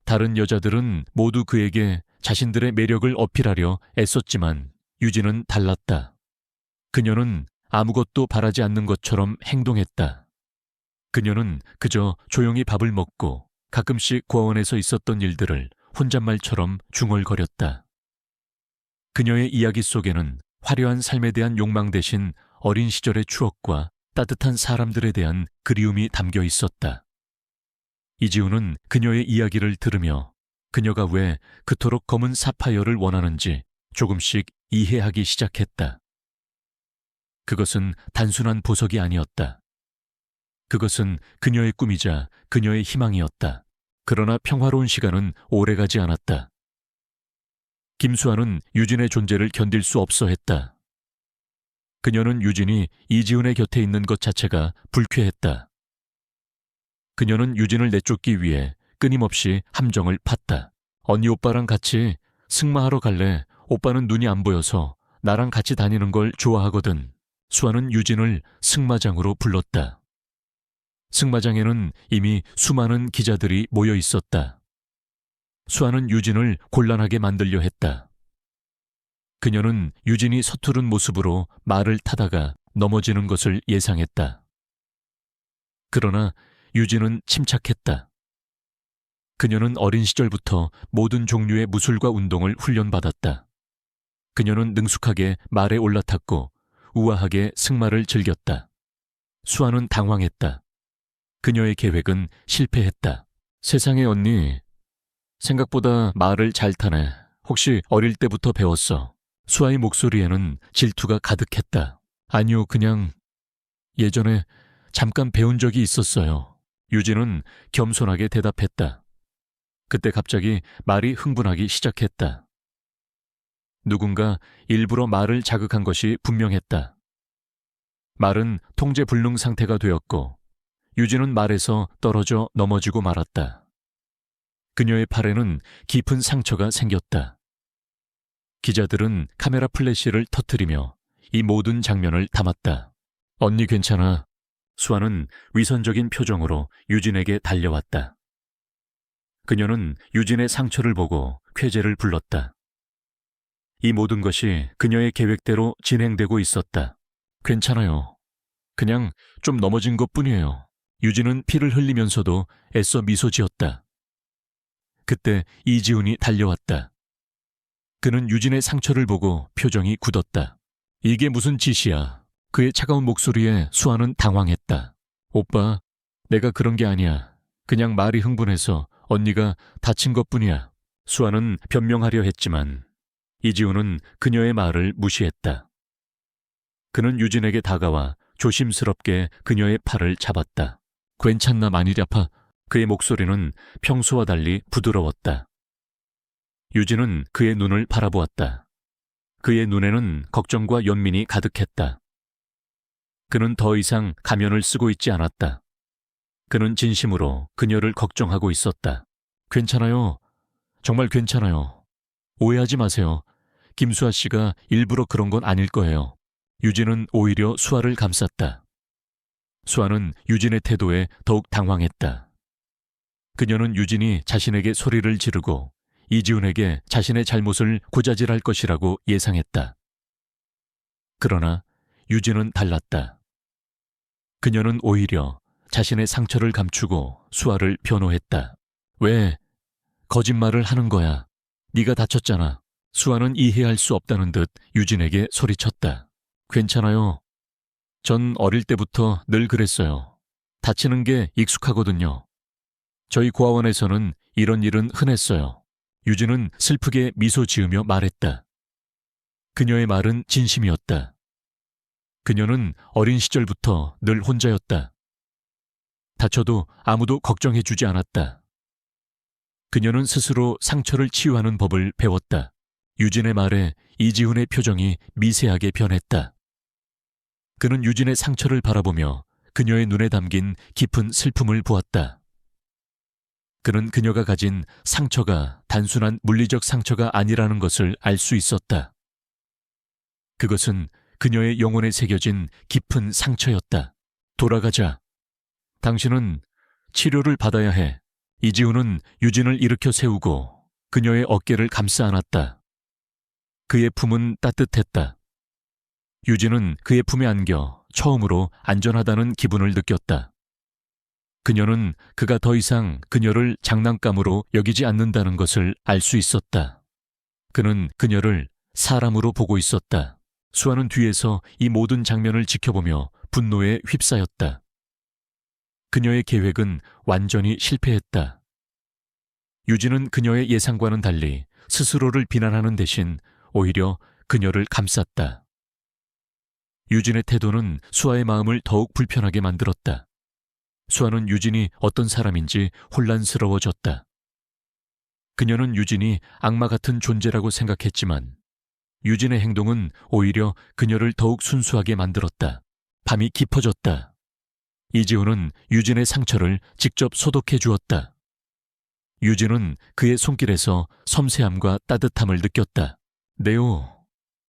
A: 다른 여자들은 모두 그에게 자신들의 매력을 어필하려 애썼지만 유진은 달랐다. 그녀는 아무것도 바라지 않는 것처럼 행동했다. 그녀는 그저 조용히 밥을 먹고 가끔씩 고아원에서 있었던 일들을 혼잣말처럼 중얼거렸다. 그녀의 이야기 속에는 화려한 삶에 대한 욕망 대신 어린 시절의 추억과 따뜻한 사람들에 대한 그리움이 담겨 있었다. 이지훈은 그녀의 이야기를 들으며 그녀가 왜 그토록 검은 사파이어를 원하는지 조금씩 이해하기 시작했다. 그것은 단순한 보석이 아니었다. 그것은 그녀의 꿈이자 그녀의 희망이었다. 그러나 평화로운 시간은 오래가지 않았다. 김수아는 유진의 존재를 견딜 수 없어 했다. 그녀는 유진이 이지훈의 곁에 있는 것 자체가 불쾌했다. 그녀는 유진을 내쫓기 위해 끊임없이 함정을 팠다. 언니 오빠랑 같이 승마하러 갈래? 오빠는 눈이 안 보여서 나랑 같이 다니는 걸 좋아하거든. 수아는 유진을 승마장으로 불렀다. 승마장에는 이미 수많은 기자들이 모여 있었다. 수아는 유진을 곤란하게 만들려 했다. 그녀는 유진이 서투른 모습으로 말을 타다가 넘어지는 것을 예상했다. 그러나 유진은 침착했다. 그녀는 어린 시절부터 모든 종류의 무술과 운동을 훈련받았다. 그녀는 능숙하게 말에 올라탔고 우아하게 승마를 즐겼다. 수아는 당황했다. 그녀의 계획은 실패했다. 세상에 언니, 생각보다 말을 잘 타네. 혹시 어릴 때부터 배웠어? 수아의 목소리에는 질투가 가득했다. 아니요, 그냥 예전에 잠깐 배운 적이 있었어요. 유진은 겸손하게 대답했다. 그때 갑자기 말이 흥분하기 시작했다. 누군가 일부러 말을 자극한 것이 분명했다. 말은 통제 불능 상태가 되었고 유진은 말에서 떨어져 넘어지고 말았다. 그녀의 팔에는 깊은 상처가 생겼다. 기자들은 카메라 플래시를 터뜨리며 이 모든 장면을 담았다. 언니 괜찮아. 수아는 위선적인 표정으로 유진에게 달려왔다. 그녀는 유진의 상처를 보고 쾌재를 불렀다. 이 모든 것이 그녀의 계획대로 진행되고 있었다. 괜찮아요. 그냥 좀 넘어진 것뿐이에요. 유진은 피를 흘리면서도 애써 미소 지었다. 그때 이지훈이 달려왔다. 그는 유진의 상처를 보고 표정이 굳었다. 이게 무슨 짓이야. 그의 차가운 목소리에 수아는 당황했다. 오빠, 내가 그런 게 아니야. 그냥 말이 흥분해서 언니가 다친 것뿐이야. 수아는 변명하려 했지만 이지훈은 그녀의 말을 무시했다. 그는 유진에게 다가와 조심스럽게 그녀의 팔을 잡았다. 괜찮나 많이 아파? 그의 목소리는 평소와 달리 부드러웠다. 유진은 그의 눈을 바라보았다. 그의 눈에는 걱정과 연민이 가득했다. 그는 더 이상 가면을 쓰고 있지 않았다. 그는 진심으로 그녀를 걱정하고 있었다. 괜찮아요. 정말 괜찮아요. 오해하지 마세요. 김수아 씨가 일부러 그런 건 아닐 거예요. 유진은 오히려 수아를 감쌌다. 수아는 유진의 태도에 더욱 당황했다. 그녀는 유진이 자신에게 소리를 지르고 이지훈에게 자신의 잘못을 고자질할 것이라고 예상했다. 그러나 유진은 달랐다. 그녀는 오히려 자신의 상처를 감추고 수아를 변호했다. 왜 거짓말을 하는 거야? 네가 다쳤잖아. 수아는 이해할 수 없다는 듯 유진에게 소리쳤다. 괜찮아요. 전 어릴 때부터 늘 그랬어요. 다치는 게 익숙하거든요. 저희 고아원에서는 이런 일은 흔했어요. 유진은 슬프게 미소 지으며 말했다. 그녀의 말은 진심이었다. 그녀는 어린 시절부터 늘 혼자였다. 다쳐도 아무도 걱정해주지 않았다. 그녀는 스스로 상처를 치유하는 법을 배웠다. 유진의 말에 이지훈의 표정이 미세하게 변했다. 그는 유진의 상처를 바라보며 그녀의 눈에 담긴 깊은 슬픔을 보았다. 그는 그녀가 가진 상처가 단순한 물리적 상처가 아니라는 것을 알 수 있었다. 그것은 그녀의 영혼에 새겨진 깊은 상처였다. 돌아가자. 당신은 치료를 받아야 해. 이지훈은 유진을 일으켜 세우고 그녀의 어깨를 감싸 안았다. 그의 품은 따뜻했다. 유진은 그의 품에 안겨 처음으로 안전하다는 기분을 느꼈다. 그녀는 그가 더 이상 그녀를 장난감으로 여기지 않는다는 것을 알 수 있었다. 그는 그녀를 사람으로 보고 있었다. 수아는 뒤에서 이 모든 장면을 지켜보며 분노에 휩싸였다. 그녀의 계획은 완전히 실패했다. 유진은 그녀의 예상과는 달리 스스로를 비난하는 대신 오히려 그녀를 감쌌다. 유진의 태도는 수아의 마음을 더욱 불편하게 만들었다. 수아는 유진이 어떤 사람인지 혼란스러워졌다. 그녀는 유진이 악마 같은 존재라고 생각했지만 유진의 행동은 오히려 그녀를 더욱 순수하게 만들었다. 밤이 깊어졌다. 이지훈은 유진의 상처를 직접 소독해 주었다. 유진은 그의 손길에서 섬세함과 따뜻함을 느꼈다. 네오,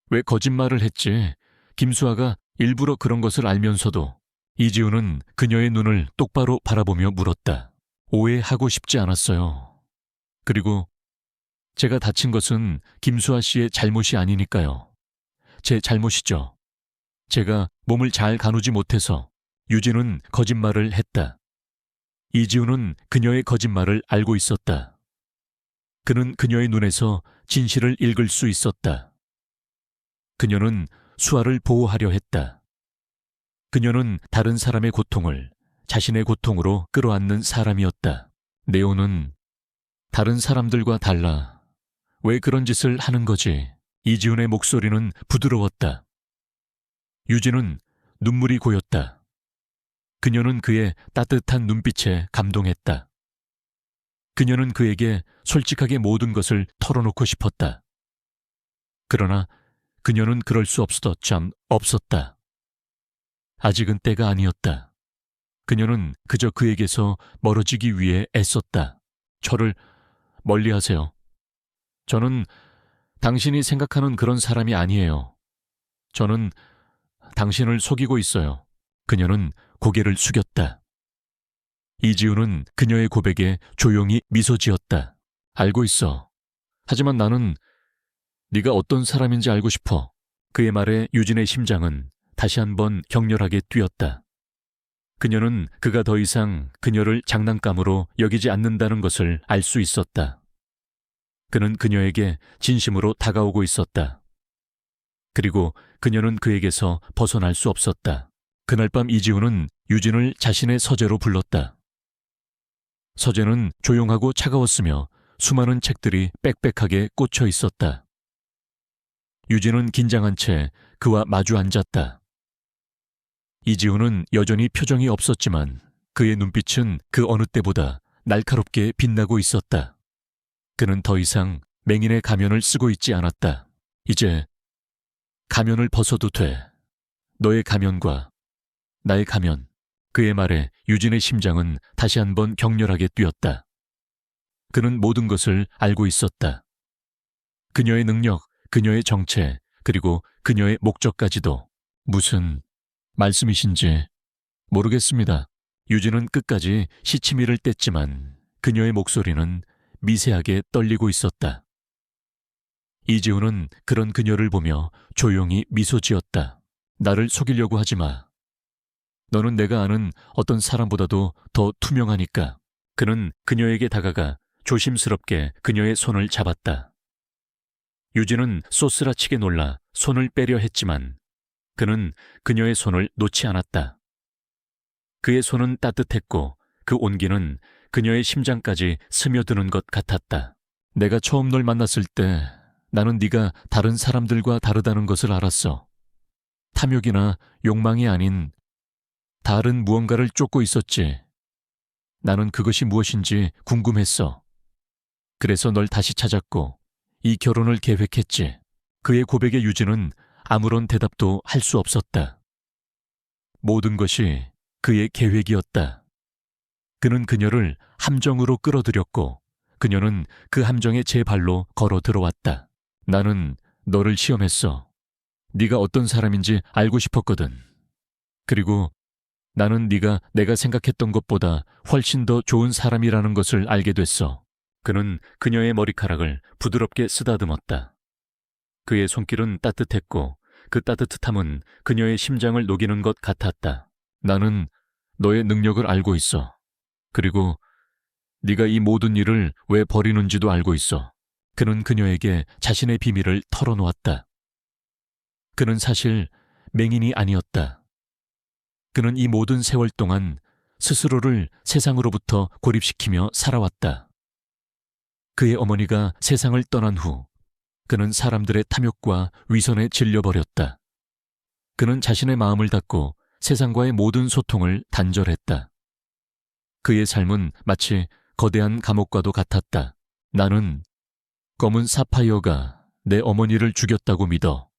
A: 왜 거짓말을 했지? 김수아가 일부러 그런 것을 알면서도. 이지훈은 그녀의 눈을 똑바로 바라보며 물었다. 오해하고 싶지 않았어요. 그리고 제가 다친 것은 김수아 씨의 잘못이 아니니까요. 제 잘못이죠. 제가 몸을 잘 가누지 못해서. 유진은 거짓말을 했다. 이지훈은 그녀의 거짓말을 알고 있었다. 그는 그녀의 눈에서 진실을 읽을 수 있었다. 그녀는 수아를 보호하려 했다. 그녀는 다른 사람의 고통을 자신의 고통으로 끌어안는 사람이었다. 네오는 다른 사람들과 달라. 왜 그런 짓을 하는 거지? 이지훈의 목소리는 부드러웠다. 유진은 눈물이 고였다. 그녀는 그의 따뜻한 눈빛에 감동했다. 그녀는 그에게 솔직하게 모든 것을 털어놓고 싶었다. 그러나 그녀는 그럴 수 없었다. 아직은 때가 아니었다. 그녀는 그저 그에게서 멀어지기 위해 애썼다. 저를 멀리하세요. 저는 당신이 생각하는 그런 사람이 아니에요. 저는 당신을 속이고 있어요. 그녀는 고개를 숙였다. 이지훈은 그녀의 고백에 조용히 미소 지었다. 알고 있어. 하지만 나는 네가 어떤 사람인지 알고 싶어. 그의 말에 유진의 심장은 다시 한번 격렬하게 뛰었다. 그녀는 그가 더 이상 그녀를 장난감으로 여기지 않는다는 것을 알 수 있었다. 그는 그녀에게 진심으로 다가오고 있었다. 그리고 그녀는 그에게서 벗어날 수 없었다. 그날 밤 이지훈은 유진을 자신의 서재로 불렀다. 서재는 조용하고 차가웠으며 수많은 책들이 빽빽하게 꽂혀 있었다. 유진은 긴장한 채 그와 마주 앉았다. 이지훈은 여전히 표정이 없었지만 그의 눈빛은 그 어느 때보다 날카롭게 빛나고 있었다. 그는 더 이상 맹인의 가면을 쓰고 있지 않았다. 이제 가면을 벗어도 돼. 너의 가면과 나의 가면. 그의 말에 유진의 심장은 다시 한번 격렬하게 뛰었다. 그는 모든 것을 알고 있었다. 그녀의 능력, 그녀의 정체, 그리고 그녀의 목적까지도. 무슨 말씀이신지 모르겠습니다. 유진은 끝까지 시치미를 뗐지만 그녀의 목소리는 미세하게 떨리고 있었다. 이지훈은 그런 그녀를 보며 조용히 미소 지었다. 나를 속이려고 하지 마. 너는 내가 아는 어떤 사람보다도 더 투명하니까. 그는 그녀에게 다가가 조심스럽게 그녀의 손을 잡았다. 유진은 쏘스라치게 놀라 손을 빼려 했지만 그는 그녀의 손을 놓지 않았다. 그의 손은 따뜻했고 그 온기는 그녀의 심장까지 스며드는 것 같았다. 내가 처음 널 만났을 때 나는 네가 다른 사람들과 다르다는 것을 알았어. 탐욕이나 욕망이 아닌 다른 무언가를 쫓고 있었지. 나는 그것이 무엇인지 궁금했어. 그래서 널 다시 찾았고 이 결혼을 계획했지. 그의 고백에 유진은 아무런 대답도 할 수 없었다. 모든 것이 그의 계획이었다. 그는 그녀를 함정으로 끌어들였고 그녀는 그 함정에 제 발로 걸어 들어왔다. 나는 너를 시험했어. 네가 어떤 사람인지 알고 싶었거든. 그리고 나는 네가 내가 생각했던 것보다 훨씬 더 좋은 사람이라는 것을 알게 됐어. 그는 그녀의 머리카락을 부드럽게 쓰다듬었다. 그의 손길은 따뜻했고 그 따뜻함은 그녀의 심장을 녹이는 것 같았다. 나는 너의 능력을 알고 있어. 그리고 네가 이 모든 일을 왜 버리는지도 알고 있어. 그는 그녀에게 자신의 비밀을 털어놓았다. 그는 사실 맹인이 아니었다. 그는 이 모든 세월 동안 스스로를 세상으로부터 고립시키며 살아왔다. 그의 어머니가 세상을 떠난 후 그는 사람들의 탐욕과 위선에 질려버렸다. 그는 자신의 마음을 닫고 세상과의 모든 소통을 단절했다. 그의 삶은 마치 거대한 감옥과도 같았다. 나는 검은 사파이어가 내 어머니를 죽였다고 믿어.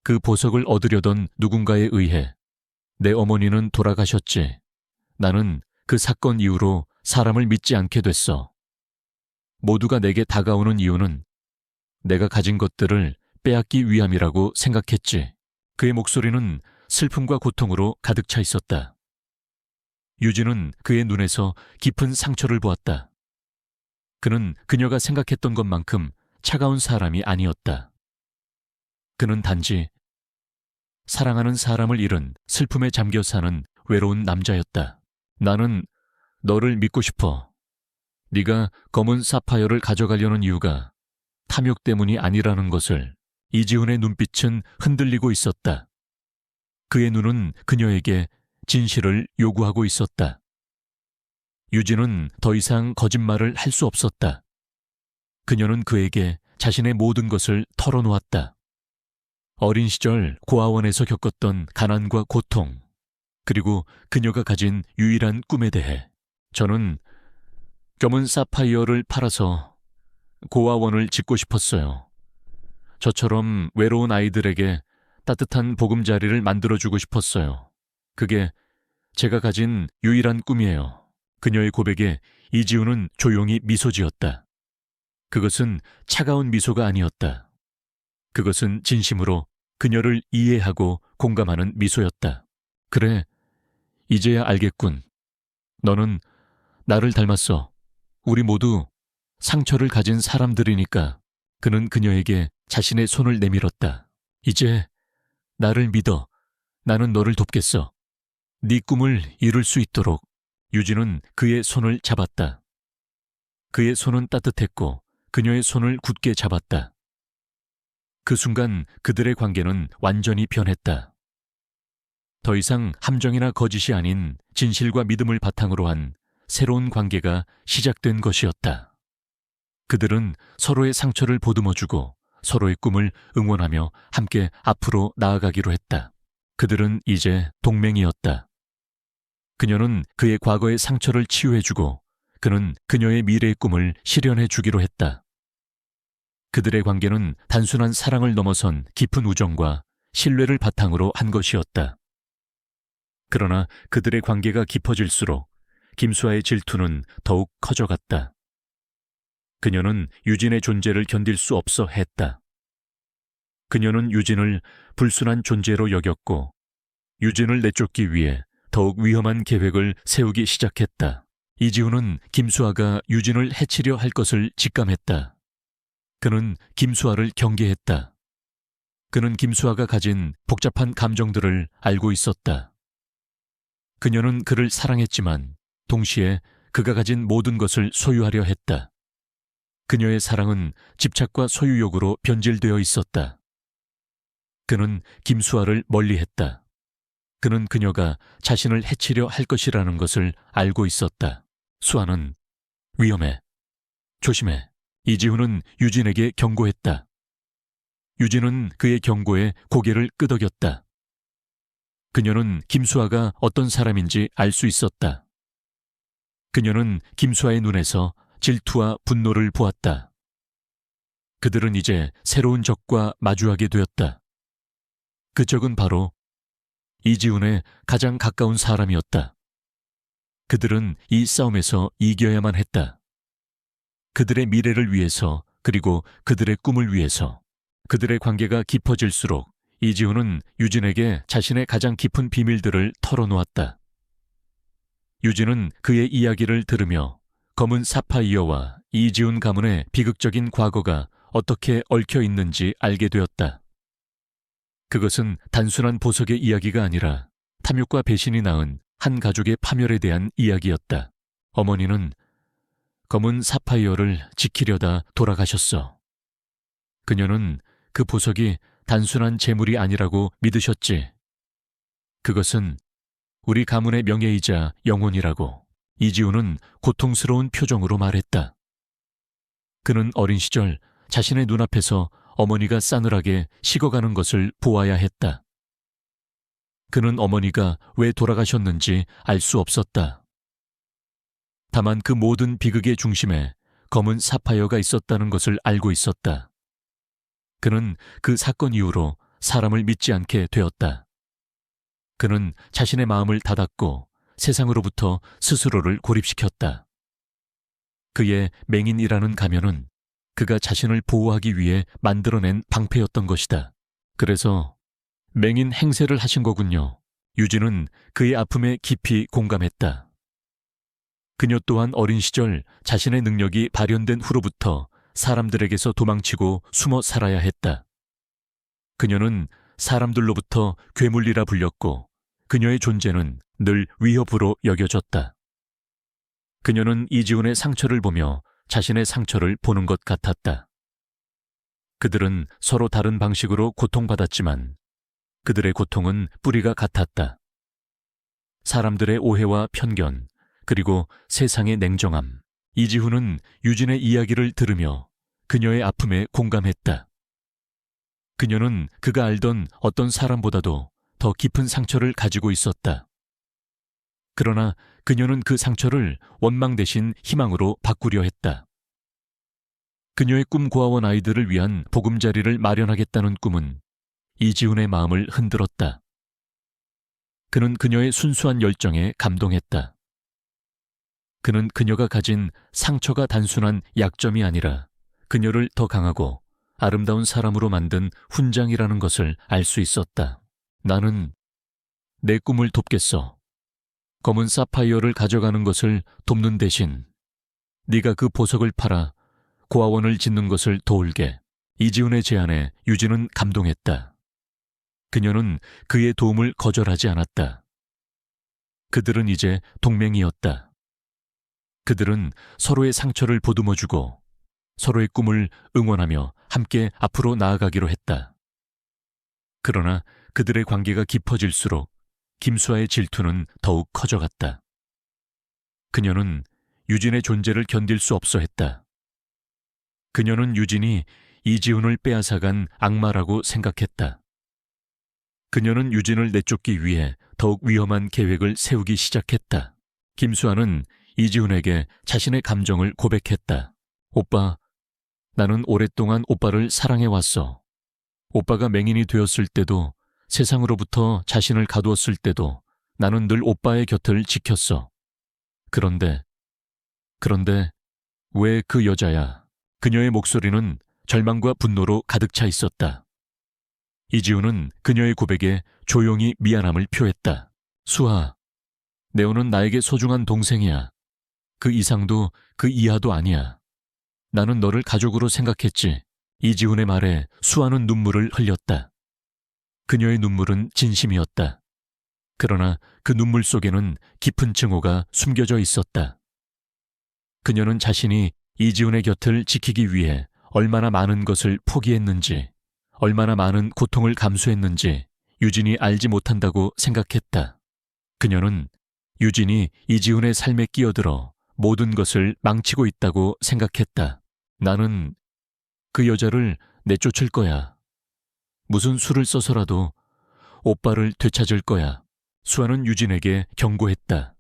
A: 그 보석을 얻으려던 누군가에 의해 내 어머니는 돌아가셨지. 나는 그 사건 이후로 사람을 믿지 않게 됐어. 모두가 내게 다가오는 이유는 내가 가진 것들을 빼앗기 위함이라고 생각했지. 그의 목소리는 슬픔과 고통으로 가득 차 있었다. 유진은 그의 눈에서 깊은 상처를 보았다. 그는 그녀가 생각했던 것만큼 차가운 사람이 아니었다. 그는 단지 사랑하는 사람을 잃은 슬픔에 잠겨 사는 외로운 남자였다. 나는 너를 믿고 싶어. 네가 검은 사파이어를 가져가려는 이유가 탐욕 때문이 아니라는 것을. 이지훈의 눈빛은 흔들리고 있었다. 그의 눈은 그녀에게 진실을 요구하고 있었다. 유진은 더 이상 거짓말을 할 수 없었다. 그녀는 그에게 자신의 모든 것을 털어놓았다. 어린 시절 고아원에서 겪었던 가난과 고통, 그리고 그녀가 가진 유일한 꿈에 대해. 저는 검은 사파이어를 팔아서 고아원을 짓고 싶었어요. 저처럼 외로운 아이들에게 따뜻한 보금자리를 만들어주고 싶었어요. 그게 제가 가진 유일한 꿈이에요. 그녀의 고백에 이지훈은 조용히 미소 지었다. 그것은 차가운 미소가 아니었다. 그것은 진심으로 그녀를 이해하고 공감하는 미소였다. 그래, 이제야 알겠군. 너는 나를 닮았어. 우리 모두 상처를 가진 사람들이니까. 그는 그녀에게 자신의 손을 내밀었다. 이제 나를 믿어. 나는 너를 돕겠어. 네 꿈을 이룰 수 있도록. 유진은 그의 손을 잡았다. 그의 손은 따뜻했고 그녀의 손을 굳게 잡았다. 그 순간 그들의 관계는 완전히 변했다. 더 이상 함정이나 거짓이 아닌 진실과 믿음을 바탕으로 한 새로운 관계가 시작된 것이었다. 그들은 서로의 상처를 보듬어주고 서로의 꿈을 응원하며 함께 앞으로 나아가기로 했다. 그들은 이제 동맹이었다. 그녀는 그의 과거의 상처를 치유해주고 그는 그녀의 미래의 꿈을 실현해주기로 했다. 그들의 관계는 단순한 사랑을 넘어선 깊은 우정과 신뢰를 바탕으로 한 것이었다. 그러나 그들의 관계가 깊어질수록 김수아의 질투는 더욱 커져갔다. 그녀는 유진의 존재를 견딜 수 없어 했다. 그녀는 유진을 불순한 존재로 여겼고 유진을 내쫓기 위해 더욱 위험한 계획을 세우기 시작했다. 이지훈은 김수아가 유진을 해치려 할 것을 직감했다. 그는 김수아를 경계했다. 그는 김수아가 가진 복잡한 감정들을 알고 있었다. 그녀는 그를 사랑했지만 동시에 그가 가진 모든 것을 소유하려 했다. 그녀의 사랑은 집착과 소유욕으로 변질되어 있었다. 그는 김수아를 멀리했다. 그는 그녀가 자신을 해치려 할 것이라는 것을 알고 있었다. 수아는 위험해. 조심해. 이지훈은 유진에게 경고했다. 유진은 그의 경고에 고개를 끄덕였다. 그녀는 김수아가 어떤 사람인지 알 수 있었다. 그녀는 김수아의 눈에서 질투와 분노를 보았다. 그들은 이제 새로운 적과 마주하게 되었다. 그 적은 바로 이지훈의 가장 가까운 사람이었다. 그들은 이 싸움에서 이겨야만 했다. 그들의 미래를 위해서 그리고 그들의 꿈을 위해서. 그들의 관계가 깊어질수록 이지훈은 유진에게 자신의 가장 깊은 비밀들을 털어놓았다. 유진은 그의 이야기를 들으며 검은 사파이어와 이지훈 가문의 비극적인 과거가 어떻게 얽혀 있는지 알게 되었다. 그것은 단순한 보석의 이야기가 아니라 탐욕과 배신이 낳은 한 가족의 파멸에 대한 이야기였다. 어머니는 검은 사파이어를 지키려다 돌아가셨어. 그녀는 그 보석이 단순한 재물이 아니라고 믿으셨지. 그것은 우리 가문의 명예이자 영혼이라고. 이지훈은 고통스러운 표정으로 말했다. 그는 어린 시절 자신의 눈앞에서 어머니가 싸늘하게 식어가는 것을 보아야 했다. 그는 어머니가 왜 돌아가셨는지 알 수 없었다. 다만 그 모든 비극의 중심에 검은 사파이어가 있었다는 것을 알고 있었다. 그는 그 사건 이후로 사람을 믿지 않게 되었다. 그는 자신의 마음을 닫았고 세상으로부터 스스로를 고립시켰다. 그의 맹인이라는 가면은 그가 자신을 보호하기 위해 만들어낸 방패였던 것이다. 그래서 맹인 행세를 하신 거군요. 유진은 그의 아픔에 깊이 공감했다. 그녀 또한 어린 시절 자신의 능력이 발현된 후로부터 사람들에게서 도망치고 숨어 살아야 했다. 그녀는 사람들로부터 괴물이라 불렸고 그녀의 존재는 늘 위협으로 여겨졌다. 그녀는 이지훈의 상처를 보며 자신의 상처를 보는 것 같았다. 그들은 서로 다른 방식으로 고통받았지만 그들의 고통은 뿌리가 같았다. 사람들의 오해와 편견, 그리고 세상의 냉정함. 이지훈은 유진의 이야기를 들으며 그녀의 아픔에 공감했다. 그녀는 그가 알던 어떤 사람보다도 더 깊은 상처를 가지고 있었다. 그러나 그녀는 그 상처를 원망 대신 희망으로 바꾸려 했다. 그녀의 꿈 고아원 아이들을 위한 보금자리를 마련하겠다는 꿈은 이지훈의 마음을 흔들었다. 그는 그녀의 순수한 열정에 감동했다. 그는 그녀가 가진 상처가 단순한 약점이 아니라 그녀를 더 강하고 아름다운 사람으로 만든 훈장이라는 것을 알 수 있었다. 나는 내 꿈을 돕겠어. 검은 사파이어를 가져가는 것을 돕는 대신 네가 그 보석을 팔아 고아원을 짓는 것을 도울게. 이지훈의 제안에 유진은 감동했다. 그녀는 그의 도움을 거절하지 않았다. 그들은 이제 동맹이었다. 그들은 서로의 상처를 보듬어주고 서로의 꿈을 응원하며 함께 앞으로 나아가기로 했다. 그러나 그들의 관계가 깊어질수록 김수아의 질투는 더욱 커져갔다. 그녀는 유진의 존재를 견딜 수 없어 했다. 그녀는 유진이 이지훈을 빼앗아간 악마라고 생각했다. 그녀는 유진을 내쫓기 위해 더욱 위험한 계획을 세우기 시작했다. 김수아는 이지훈에게 자신의 감정을 고백했다. 오빠, 나는 오랫동안 오빠를 사랑해왔어. 오빠가 맹인이 되었을 때도, 세상으로부터 자신을 가두었을 때도 나는 늘 오빠의 곁을 지켰어. 그런데 왜 그 여자야? 그녀의 목소리는 절망과 분노로 가득 차 있었다. 이지훈은 그녀의 고백에 조용히 미안함을 표했다. 수아, 네오는 나에게 소중한 동생이야. 그 이상도 그 이하도 아니야. 나는 너를 가족으로 생각했지. 이지훈의 말에 수아는 눈물을 흘렸다. 그녀의 눈물은 진심이었다. 그러나 그 눈물 속에는 깊은 증오가 숨겨져 있었다. 그녀는 자신이 이지훈의 곁을 지키기 위해 얼마나 많은 것을 포기했는지, 얼마나 많은 고통을 감수했는지 유진이 알지 못한다고 생각했다. 그녀는 유진이 이지훈의 삶에 끼어들어 모든 것을 망치고 있다고 생각했다. 나는 그 여자를 내쫓을 거야. 무슨 수를 써서라도 오빠를 되찾을 거야. 수아는 유진에게 경고했다.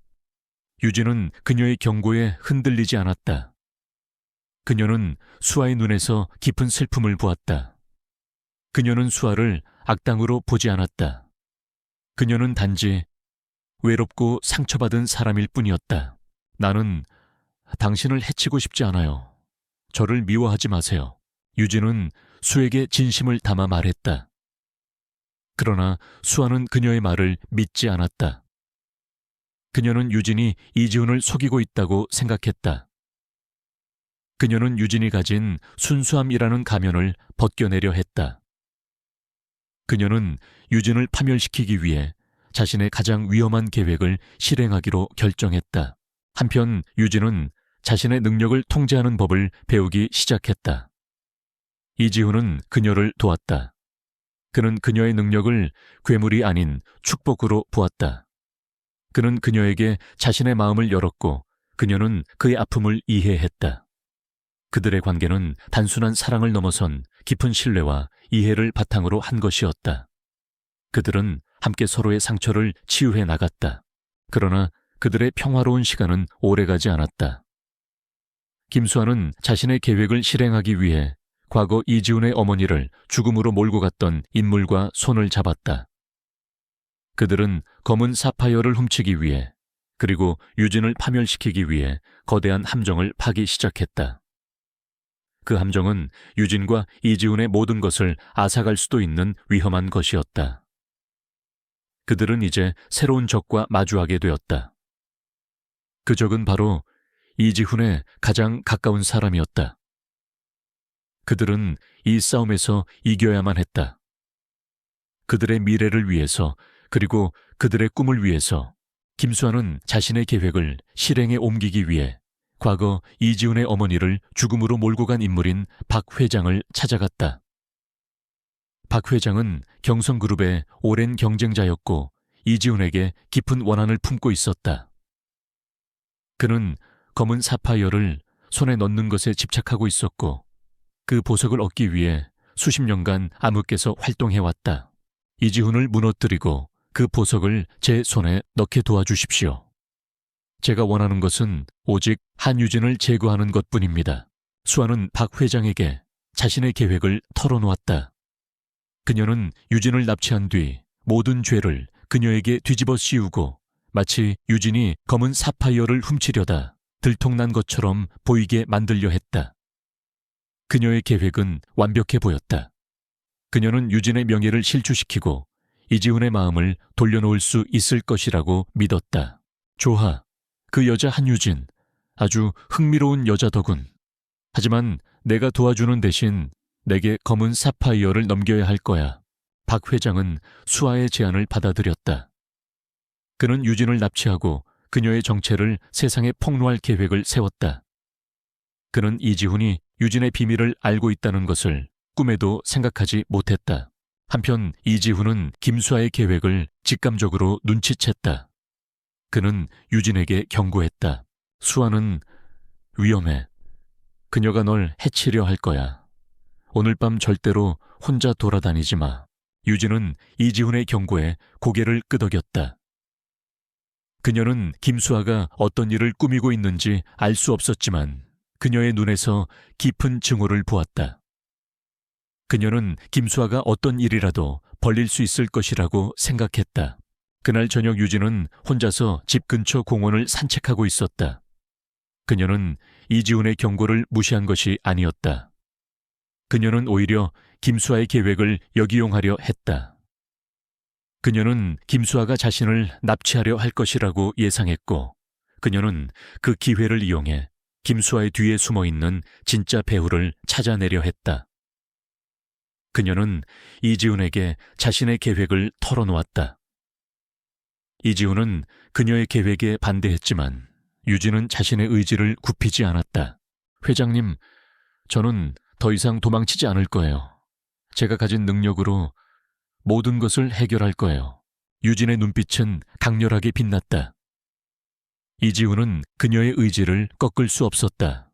A: 유진은 그녀의 경고에 흔들리지 않았다. 그녀는 수아의 눈에서 깊은 슬픔을 보았다. 그녀는 수아를 악당으로 보지 않았다. 그녀는 단지 외롭고 상처받은 사람일 뿐이었다. 나는 당신을 해치고 싶지 않아요. 저를 미워하지 마세요. 유진은 수에게 진심을 담아 말했다. 그러나 수아는 그녀의 말을 믿지 않았다. 그녀는 유진이 이지훈을 속이고 있다고 생각했다. 그녀는 유진이 가진 순수함이라는 가면을 벗겨내려 했다. 그녀는 유진을 파멸시키기 위해 자신의 가장 위험한 계획을 실행하기로 결정했다. 한편 유진은 자신의 능력을 통제하는 법을 배우기 시작했다. 이지훈은 그녀를 도왔다. 그는 그녀의 능력을 괴물이 아닌 축복으로 보았다. 그는 그녀에게 자신의 마음을 열었고 그녀는 그의 아픔을 이해했다. 그들의 관계는 단순한 사랑을 넘어선 깊은 신뢰와 이해를 바탕으로 한 것이었다. 그들은 함께 서로의 상처를 치유해 나갔다. 그러나 그들의 평화로운 시간은 오래가지 않았다. 김수아는 자신의 계획을 실행하기 위해 과거 이지훈의 어머니를 죽음으로 몰고 갔던 인물과 손을 잡았다. 그들은 검은 사파이어를 훔치기 위해 그리고 유진을 파멸시키기 위해 거대한 함정을 파기 시작했다. 그 함정은 유진과 이지훈의 모든 것을 앗아갈 수도 있는 위험한 것이었다. 그들은 이제 새로운 적과 마주하게 되었다. 그 적은 바로 이지훈의 가장 가까운 사람이었다. 그들은 이 싸움에서 이겨야만 했다. 그들의 미래를 위해서 그리고 그들의 꿈을 위해서 김수아는 자신의 계획을 실행에 옮기기 위해 과거 이지훈의 어머니를 죽음으로 몰고 간 인물인 박 회장을 찾아갔다. 박 회장은 경성그룹의 오랜 경쟁자였고 이지훈에게 깊은 원한을 품고 있었다. 그는 검은 사파이어를 손에 넣는 것에 집착하고 있었고 그 보석을 얻기 위해 수십 년간 암흑에서 활동해왔다. 이지훈을 무너뜨리고 그 보석을 제 손에 넣게 도와주십시오. 제가 원하는 것은 오직 한유진을 제거하는 것뿐입니다. 수아는 박 회장에게 자신의 계획을 털어놓았다. 그녀는 유진을 납치한 뒤 모든 죄를 그녀에게 뒤집어 씌우고 마치 유진이 검은 사파이어를 훔치려다 들통난 것처럼 보이게 만들려 했다. 그녀의 계획은 완벽해 보였다. 그녀는 유진의 명예를 실추시키고 이지훈의 마음을 돌려놓을 수 있을 것이라고 믿었다. 좋아, 그 여자 한유진, 아주 흥미로운 여자더군. 하지만 내가 도와주는 대신 내게 검은 사파이어를 넘겨야 할 거야. 박 회장은 수아의 제안을 받아들였다. 그는 유진을 납치하고 그녀의 정체를 세상에 폭로할 계획을 세웠다. 그는 이지훈이 유진의 비밀을 알고 있다는 것을 꿈에도 생각하지 못했다. 한편 이지훈은 김수아의 계획을 직감적으로 눈치챘다. 그는 유진에게 경고했다. 수아는 위험해. 그녀가 널 해치려 할 거야. 오늘 밤 절대로 혼자 돌아다니지 마. 유진은 이지훈의 경고에 고개를 끄덕였다. 그녀는 김수아가 어떤 일을 꾸미고 있는지 알 수 없었지만 그녀의 눈에서 깊은 증오를 보았다. 그녀는 김수아가 어떤 일이라도 벌릴 수 있을 것이라고 생각했다. 그날 저녁 유진은 혼자서 집 근처 공원을 산책하고 있었다. 그녀는 이지훈의 경고를 무시한 것이 아니었다. 그녀는 오히려 김수아의 계획을 역이용하려 했다. 그녀는 김수아가 자신을 납치하려 할 것이라고 예상했고, 그녀는 그 기회를 이용해 김수아의 뒤에 숨어있는 진짜 배후를 찾아내려 했다. 그녀는 이지훈에게 자신의 계획을 털어놓았다. 이지훈은 그녀의 계획에 반대했지만 유진은 자신의 의지를 굽히지 않았다. 회장님, 저는 더 이상 도망치지 않을 거예요. 제가 가진 능력으로 모든 것을 해결할 거예요. 유진의 눈빛은 강렬하게 빛났다. 이지훈은 그녀의 의지를 꺾을 수 없었다.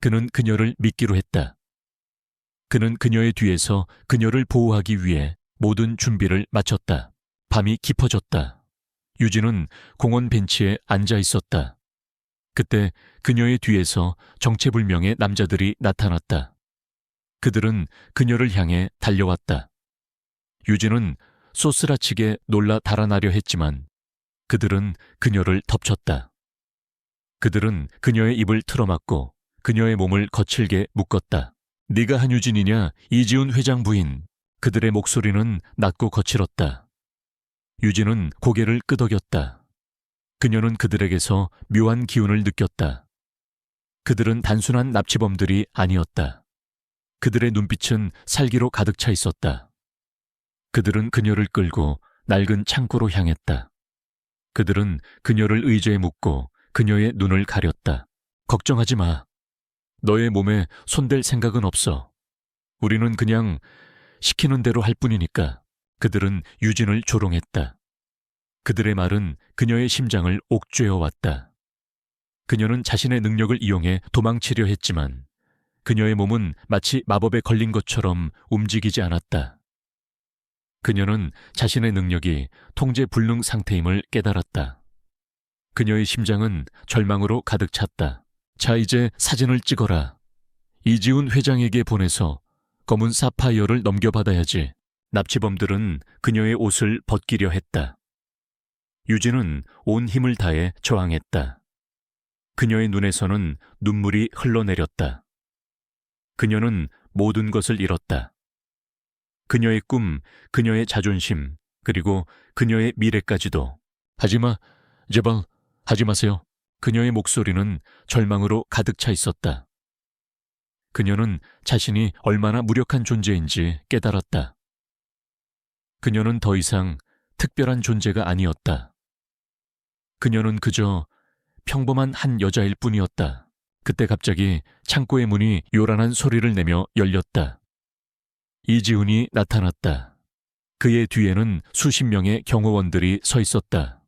A: 그는 그녀를 믿기로 했다. 그는 그녀의 뒤에서 그녀를 보호하기 위해 모든 준비를 마쳤다. 밤이 깊어졌다. 유진은 공원 벤치에 앉아 있었다. 그때 그녀의 뒤에서 정체불명의 남자들이 나타났다. 그들은 그녀를 향해 달려왔다. 유진은 쏘스라치게 놀라 달아나려 했지만 그들은 그녀를 덮쳤다. 그들은 그녀의 입을 틀어막고 그녀의 몸을 거칠게 묶었다. 네가 한유진이냐, 이지훈 회장 부인. 그들의 목소리는 낮고 거칠었다. 유진은 고개를 끄덕였다. 그녀는 그들에게서 묘한 기운을 느꼈다. 그들은 단순한 납치범들이 아니었다. 그들의 눈빛은 살기로 가득 차 있었다. 그들은 그녀를 끌고 낡은 창고로 향했다. 그들은 그녀를 의자에 묶고 그녀의 눈을 가렸다. 걱정하지 마. 너의 몸에 손댈 생각은 없어. 우리는 그냥 시키는 대로 할 뿐이니까. 그들은 유진을 조롱했다. 그들의 말은 그녀의 심장을 옥죄어 왔다. 그녀는 자신의 능력을 이용해 도망치려 했지만 그녀의 몸은 마치 마법에 걸린 것처럼 움직이지 않았다. 그녀는 자신의 능력이 통제 불능 상태임을 깨달았다. 그녀의 심장은 절망으로 가득 찼다. 자, 이제 사진을 찍어라. 이지훈 회장에게 보내서 검은 사파이어를 넘겨받아야지. 납치범들은 그녀의 옷을 벗기려 했다. 유진은 온 힘을 다해 저항했다. 그녀의 눈에서는 눈물이 흘러내렸다. 그녀는 모든 것을 잃었다. 그녀의 꿈, 그녀의 자존심, 그리고 그녀의 미래까지도. 하지마, 제발, 하지 마세요. 그녀의 목소리는 절망으로 가득 차 있었다. 그녀는 자신이 얼마나 무력한 존재인지 깨달았다. 그녀는 더 이상 특별한 존재가 아니었다. 그녀는 그저 평범한 한 여자일 뿐이었다. 그때 갑자기 창고의 문이 요란한 소리를 내며 열렸다. 이지훈이 나타났다. 그의 뒤에는 수십 명의 경호원들이 서 있었다.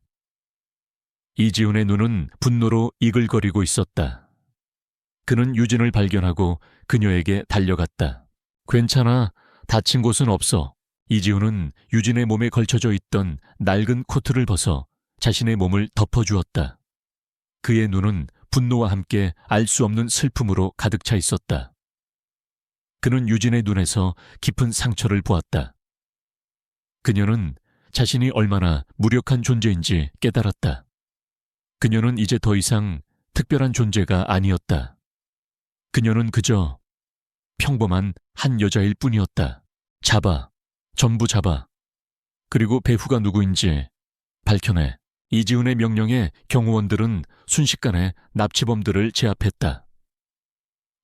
A: 이지훈의 눈은 분노로 이글거리고 있었다. 그는 유진을 발견하고 그녀에게 달려갔다. 괜찮아. 다친 곳은 없어. 이지훈은 유진의 몸에 걸쳐져 있던 낡은 코트를 벗어 자신의 몸을 덮어주었다. 그의 눈은 분노와 함께 알 수 없는 슬픔으로 가득 차 있었다. 그는 유진의 눈에서 깊은 상처를 보았다. 그녀는 자신이 얼마나 무력한 존재인지 깨달았다. 그녀는 이제 더 이상 특별한 존재가 아니었다. 그녀는 그저 평범한 한 여자일 뿐이었다. 잡아. 전부 잡아. 그리고 배후가 누구인지 밝혀내. 이지훈의 명령에 경호원들은 순식간에 납치범들을 제압했다.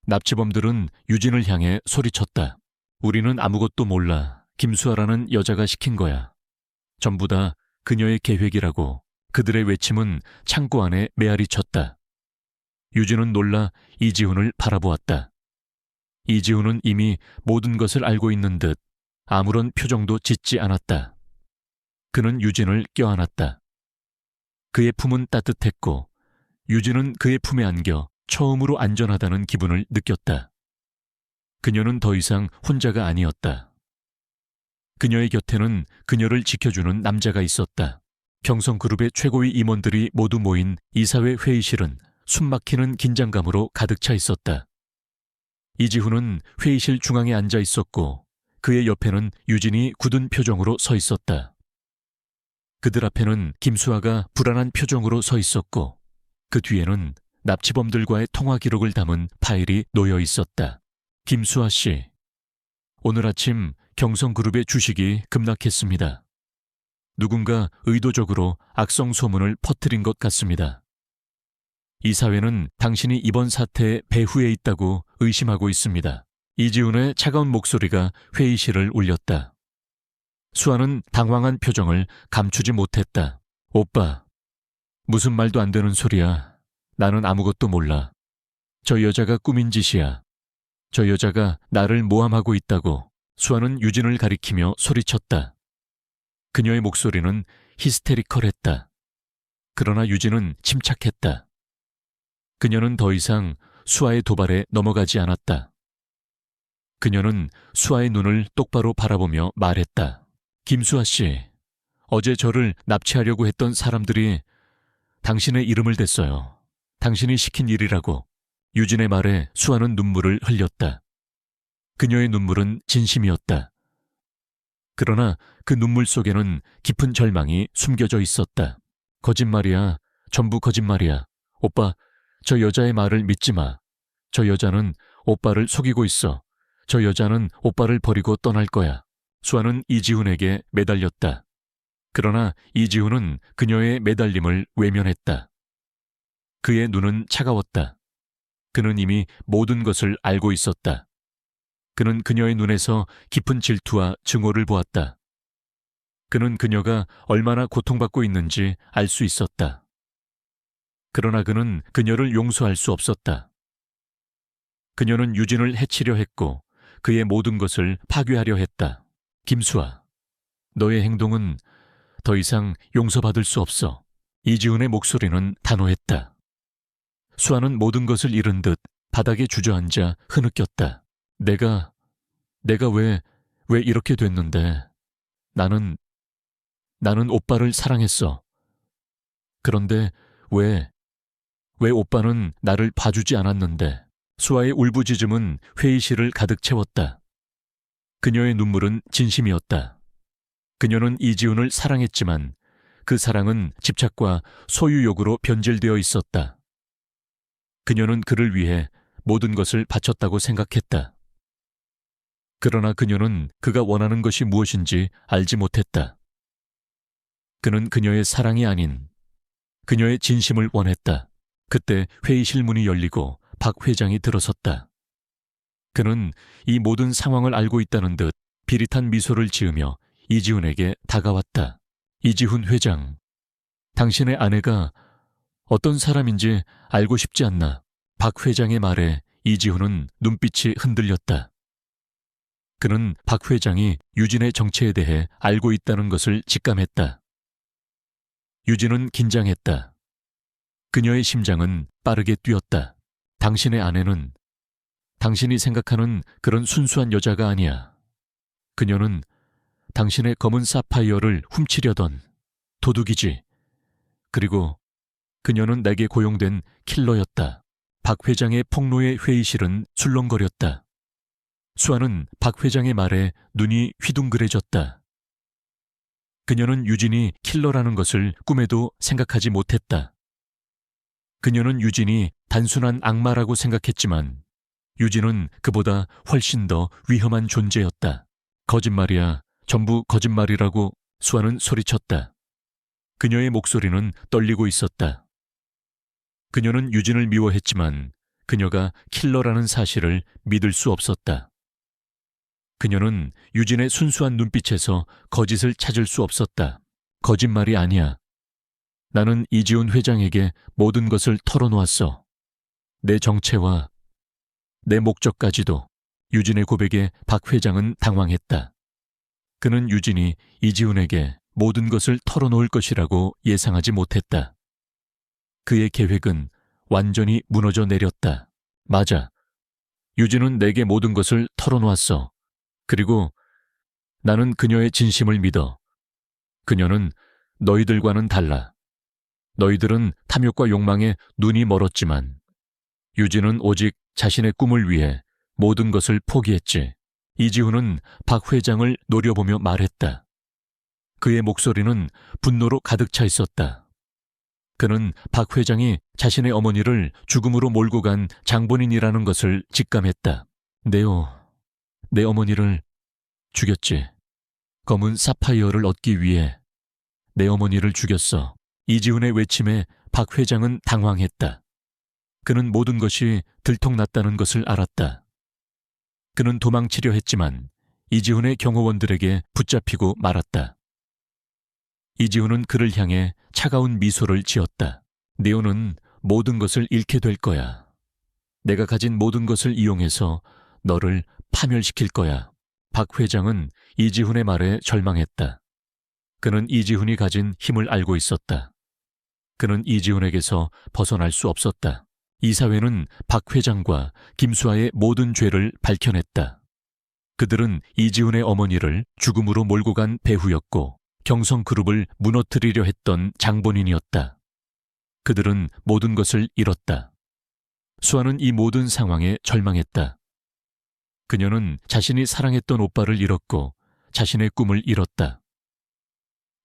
A: 납치범들은 유진을 향해 소리쳤다. 우리는 아무것도 몰라. 김수아라는 여자가 시킨 거야. 전부 다 그녀의 계획이라고 그들의 외침은 창고 안에 메아리 쳤다. 유진은 놀라 이지훈을 바라보았다. 이지훈은 이미 모든 것을 알고 있는 듯 아무런 표정도 짓지 않았다. 그는 유진을 껴안았다. 그의 품은 따뜻했고 유진은 그의 품에 안겨 처음으로 안전하다는 기분을 느꼈다. 그녀는 더 이상 혼자가 아니었다. 그녀의 곁에는 그녀를 지켜주는 남자가 있었다. 경성그룹의 최고위 임원들이 모두 모인 이사회 회의실은 숨막히는 긴장감으로 가득 차 있었다. 이지훈은 회의실 중앙에 앉아 있었고 그의 옆에는 유진이 굳은 표정으로 서 있었다. 그들 앞에는 김수아가 불안한 표정으로 서 있었고 그 뒤에는 납치범들과의 통화 기록을 담은 파일이 놓여 있었다. 김수아 씨, 오늘 아침 경성그룹의 주식이 급락했습니다. 누군가 의도적으로 악성 소문을 퍼뜨린 것 같습니다. 이 사회는 당신이 이번 사태의 배후에 있다고 의심하고 있습니다. 이지훈의 차가운 목소리가 회의실을 울렸다. 수아는 당황한 표정을 감추지 못했다. 오빠, 무슨 말도 안 되는 소리야. 나는 아무것도 몰라. 저 여자가 꾸민 짓이야. 저 여자가 나를 모함하고 있다고. 수아는 유진을 가리키며 소리쳤다. 그녀의 목소리는 히스테리컬했다. 그러나 유진은 침착했다. 그녀는 더 이상 수아의 도발에 넘어가지 않았다. 그녀는 수아의 눈을 똑바로 바라보며 말했다. 김수아 씨, 어제 저를 납치하려고 했던 사람들이 당신의 이름을 댔어요. 당신이 시킨 일이라고. 유진의 말에 수아는 눈물을 흘렸다. 그녀의 눈물은 진심이었다. 그러나 그 눈물 속에는 깊은 절망이 숨겨져 있었다. 거짓말이야. 전부 거짓말이야. 오빠, 저 여자의 말을 믿지 마. 저 여자는 오빠를 속이고 있어. 저 여자는 오빠를 버리고 떠날 거야. 수아는 이지훈에게 매달렸다. 그러나 이지훈은 그녀의 매달림을 외면했다. 그의 눈은 차가웠다. 그는 이미 모든 것을 알고 있었다. 그는 그녀의 눈에서 깊은 질투와 증오를 보았다. 그는 그녀가 얼마나 고통받고 있는지 알 수 있었다. 그러나 그는 그녀를 용서할 수 없었다. 그녀는 유진을 해치려 했고 그의 모든 것을 파괴하려 했다. 김수아, 너의 행동은 더 이상 용서받을 수 없어. 이지훈의 목소리는 단호했다. 수아는 모든 것을 잃은 듯 바닥에 주저앉아 흐느꼈다. 내가 왜 이렇게 됐는데. 나는 오빠를 사랑했어. 그런데 왜 오빠는 나를 봐주지 않았는데. 수아의 울부짖음은 회의실을 가득 채웠다. 그녀의 눈물은 진심이었다. 그녀는 이지훈을 사랑했지만 그 사랑은 집착과 소유욕으로 변질되어 있었다. 그녀는 그를 위해 모든 것을 바쳤다고 생각했다. 그러나 그녀는 그가 원하는 것이 무엇인지 알지 못했다. 그는 그녀의 사랑이 아닌 그녀의 진심을 원했다. 그때 회의실 문이 열리고 박 회장이 들어섰다. 그는 이 모든 상황을 알고 있다는 듯 비릿한 미소를 지으며 이지훈에게 다가왔다. 이지훈 회장, 당신의 아내가 어떤 사람인지 알고 싶지 않나. 박 회장의 말에 이지훈은 눈빛이 흔들렸다. 그는 박 회장이 유진의 정체에 대해 알고 있다는 것을 직감했다. 유진은 긴장했다. 그녀의 심장은 빠르게 뛰었다. 당신의 아내는 당신이 생각하는 그런 순수한 여자가 아니야. 그녀는 당신의 검은 사파이어를 훔치려던 도둑이지. 그리고 그녀는 내게 고용된 킬러였다. 박 회장의 폭로의 회의실은 술렁거렸다. 수아는 박 회장의 말에 눈이 휘둥그레졌다. 그녀는 유진이 킬러라는 것을 꿈에도 생각하지 못했다. 그녀는 유진이 단순한 악마라고 생각했지만 유진은 그보다 훨씬 더 위험한 존재였다. 거짓말이야. 전부 거짓말이라고 수아는 소리쳤다. 그녀의 목소리는 떨리고 있었다. 그녀는 유진을 미워했지만 그녀가 킬러라는 사실을 믿을 수 없었다. 그녀는 유진의 순수한 눈빛에서 거짓을 찾을 수 없었다. 거짓말이 아니야. 나는 이지훈 회장에게 모든 것을 털어놓았어. 내 정체와 내 목적까지도. 유진의 고백에 박 회장은 당황했다. 그는 유진이 이지훈에게 모든 것을 털어놓을 것이라고 예상하지 못했다. 그의 계획은 완전히 무너져 내렸다. 맞아. 유진은 내게 모든 것을 털어놓았어. 그리고 나는 그녀의 진심을 믿어. 그녀는 너희들과는 달라. 너희들은 탐욕과 욕망에 눈이 멀었지만 유진은 오직 자신의 꿈을 위해 모든 것을 포기했지. 이지훈은 박 회장을 노려보며 말했다. 그의 목소리는 분노로 가득 차 있었다. 그는 박 회장이 자신의 어머니를 죽음으로 몰고 간 장본인이라는 것을 직감했다. 네오, 내 어머니를 죽였지. 검은 사파이어를 얻기 위해 내 어머니를 죽였어. 이지훈의 외침에 박 회장은 당황했다. 그는 모든 것이 들통났다는 것을 알았다. 그는 도망치려 했지만 이지훈의 경호원들에게 붙잡히고 말았다. 이지훈은 그를 향해 차가운 미소를 지었다. 네오는 모든 것을 잃게 될 거야. 내가 가진 모든 것을 이용해서 너를 파멸시킬 거야. 박 회장은 이지훈의 말에 절망했다. 그는 이지훈이 가진 힘을 알고 있었다. 그는 이지훈에게서 벗어날 수 없었다. 이사회는 박 회장과 김수아의 모든 죄를 밝혀냈다. 그들은 이지훈의 어머니를 죽음으로 몰고 간 배후였고 경성그룹을 무너뜨리려 했던 장본인이었다. 그들은 모든 것을 잃었다. 수아는 이 모든 상황에 절망했다. 그녀는 자신이 사랑했던 오빠를 잃었고 자신의 꿈을 잃었다.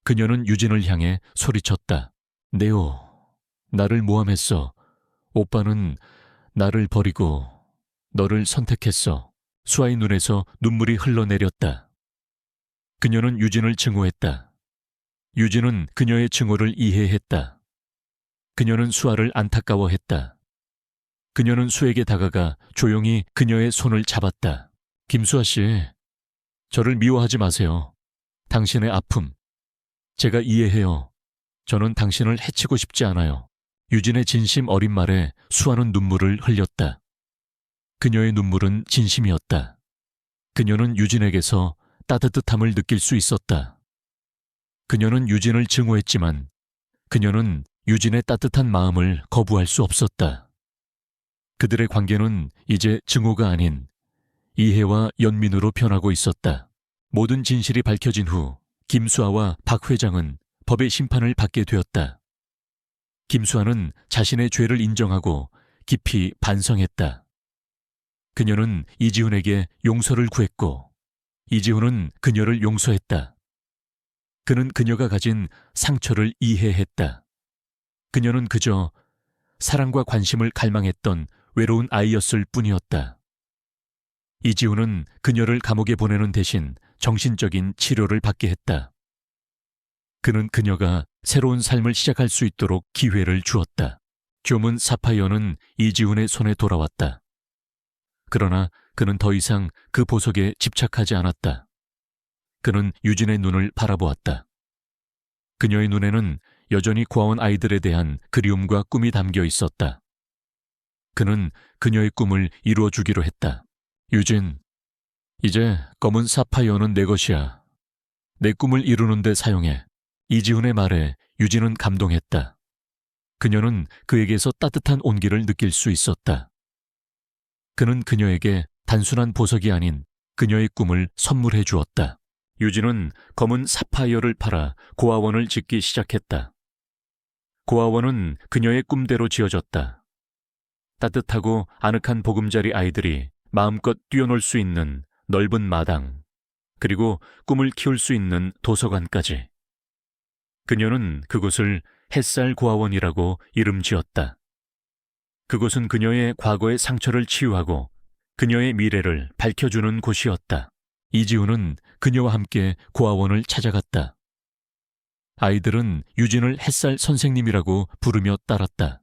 A: 그녀는 유진을 향해 소리쳤다. 네오, 나를 모함했어. 오빠는 나를 버리고 너를 선택했어. 수아의 눈에서 눈물이 흘러내렸다. 그녀는 유진을 증오했다. 유진은 그녀의 증오를 이해했다. 그녀는 수아를 안타까워했다. 그녀는 수에게 다가가 조용히 그녀의 손을 잡았다. 김수아 씨, 저를 미워하지 마세요. 당신의 아픔, 제가 이해해요. 저는 당신을 해치고 싶지 않아요. 유진의 진심 어린 말에 수아는 눈물을 흘렸다. 그녀의 눈물은 진심이었다. 그녀는 유진에게서 따뜻함을 느낄 수 있었다. 그녀는 유진을 증오했지만 그녀는 유진의 따뜻한 마음을 거부할 수 없었다. 그들의 관계는 이제 증오가 아닌 이해와 연민으로 변하고 있었다. 모든 진실이 밝혀진 후 김수아와 박 회장은 법의 심판을 받게 되었다. 김수아는 자신의 죄를 인정하고 깊이 반성했다. 그녀는 이지훈에게 용서를 구했고 이지훈은 그녀를 용서했다. 그는 그녀가 가진 상처를 이해했다. 그녀는 그저 사랑과 관심을 갈망했던 외로운 아이였을 뿐이었다. 이지훈은 그녀를 감옥에 보내는 대신 정신적인 치료를 받게 했다. 그는 그녀가 새로운 삶을 시작할 수 있도록 기회를 주었다. 교문 사파이어는 이지훈의 손에 돌아왔다. 그러나 그는 더 이상 그 보석에 집착하지 않았다. 그는 유진의 눈을 바라보았다. 그녀의 눈에는 여전히 고아원 아이들에 대한 그리움과 꿈이 담겨 있었다. 그는 그녀의 꿈을 이루어주기로 했다. 유진, 이제 검은 사파이어는 내 것이야. 내 꿈을 이루는 데 사용해. 이지훈의 말에 유진은 감동했다. 그녀는 그에게서 따뜻한 온기를 느낄 수 있었다. 그는 그녀에게 단순한 보석이 아닌 그녀의 꿈을 선물해 주었다. 유진은 검은 사파이어를 팔아 고아원을 짓기 시작했다. 고아원은 그녀의 꿈대로 지어졌다. 따뜻하고 아늑한 보금자리 아이들이 마음껏 뛰어놀 수 있는 넓은 마당, 그리고 꿈을 키울 수 있는 도서관까지. 그녀는 그곳을 햇살 고아원이라고 이름 지었다. 그곳은 그녀의 과거의 상처를 치유하고 그녀의 미래를 밝혀주는 곳이었다. 이지훈은 그녀와 함께 고아원을 찾아갔다. 아이들은 유진을 햇살 선생님이라고 부르며 따랐다.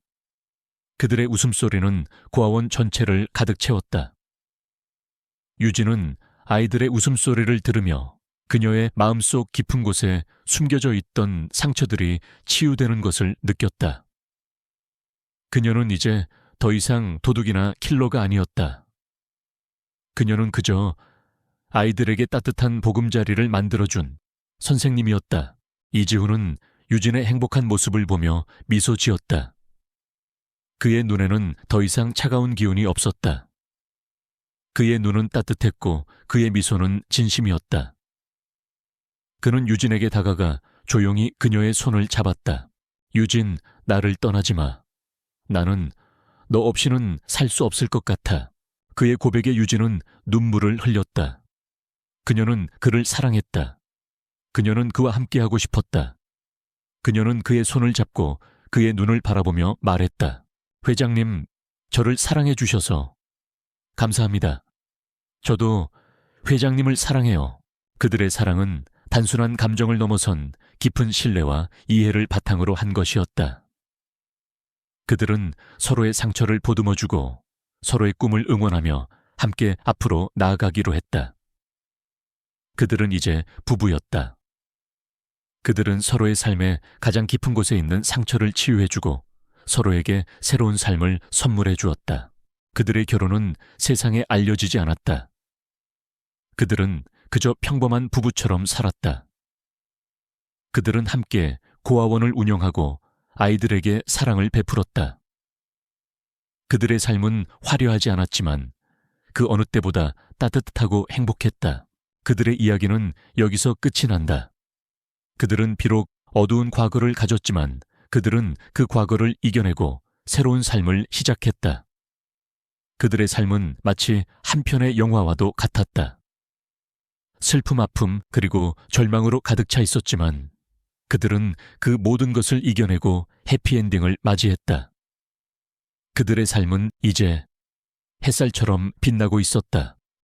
A: 그들의 웃음소리는 고아원 전체를 가득 채웠다. 유진은 아이들의 웃음소리를 들으며 그녀의 마음속 깊은 곳에 숨겨져 있던 상처들이 치유되는 것을 느꼈다. 그녀는 이제 더 이상 도둑이나 킬러가 아니었다. 그녀는 그저 아이들에게 따뜻한 보금자리를 만들어준 선생님이었다. 이지훈은 유진의 행복한 모습을 보며 미소 지었다. 그의 눈에는 더 이상 차가운 기운이 없었다. 그의 눈은 따뜻했고 그의 미소는 진심이었다. 그는 유진에게 다가가 조용히 그녀의 손을 잡았다. 유진, 나를 떠나지 마. 나는 너 없이는 살 수 없을 것 같아. 그의 고백에 유진은 눈물을 흘렸다. 그녀는 그를 사랑했다. 그녀는 그와 함께하고 싶었다. 그녀는 그의 손을 잡고 그의 눈을 바라보며 말했다. 회장님, 저를 사랑해 주셔서 감사합니다. 저도 회장님을 사랑해요. 그들의 사랑은 단순한 감정을 넘어선 깊은 신뢰와 이해를 바탕으로 한 것이었다. 그들은 서로의 상처를 보듬어주고 서로의 꿈을 응원하며 함께 앞으로 나아가기로 했다. 그들은 이제 부부였다. 그들은 서로의 삶의 가장 깊은 곳에 있는 상처를 치유해주고 서로에게 새로운 삶을 선물해 주었다. 그들의 결혼은 세상에 알려지지 않았다. 그들은 그저 평범한 부부처럼 살았다. 그들은 함께 고아원을 운영하고 아이들에게 사랑을 베풀었다. 그들의 삶은 화려하지 않았지만 그 어느 때보다 따뜻하고 행복했다. 그들의 이야기는 여기서 끝이 난다. 그들은 비록 어두운 과거를 가졌지만 그들은 그 과거를 이겨내고 새로운 삶을 시작했다. 그들의 삶은 마치 한 편의 영화와도 같았다. 슬픔, 아픔, 그리고 절망으로 가득 차 있었지만 그들은 그 모든 것을 이겨내고 해피엔딩을 맞이했다. 그들의 삶은 이제 햇살처럼 빛나고 있었다.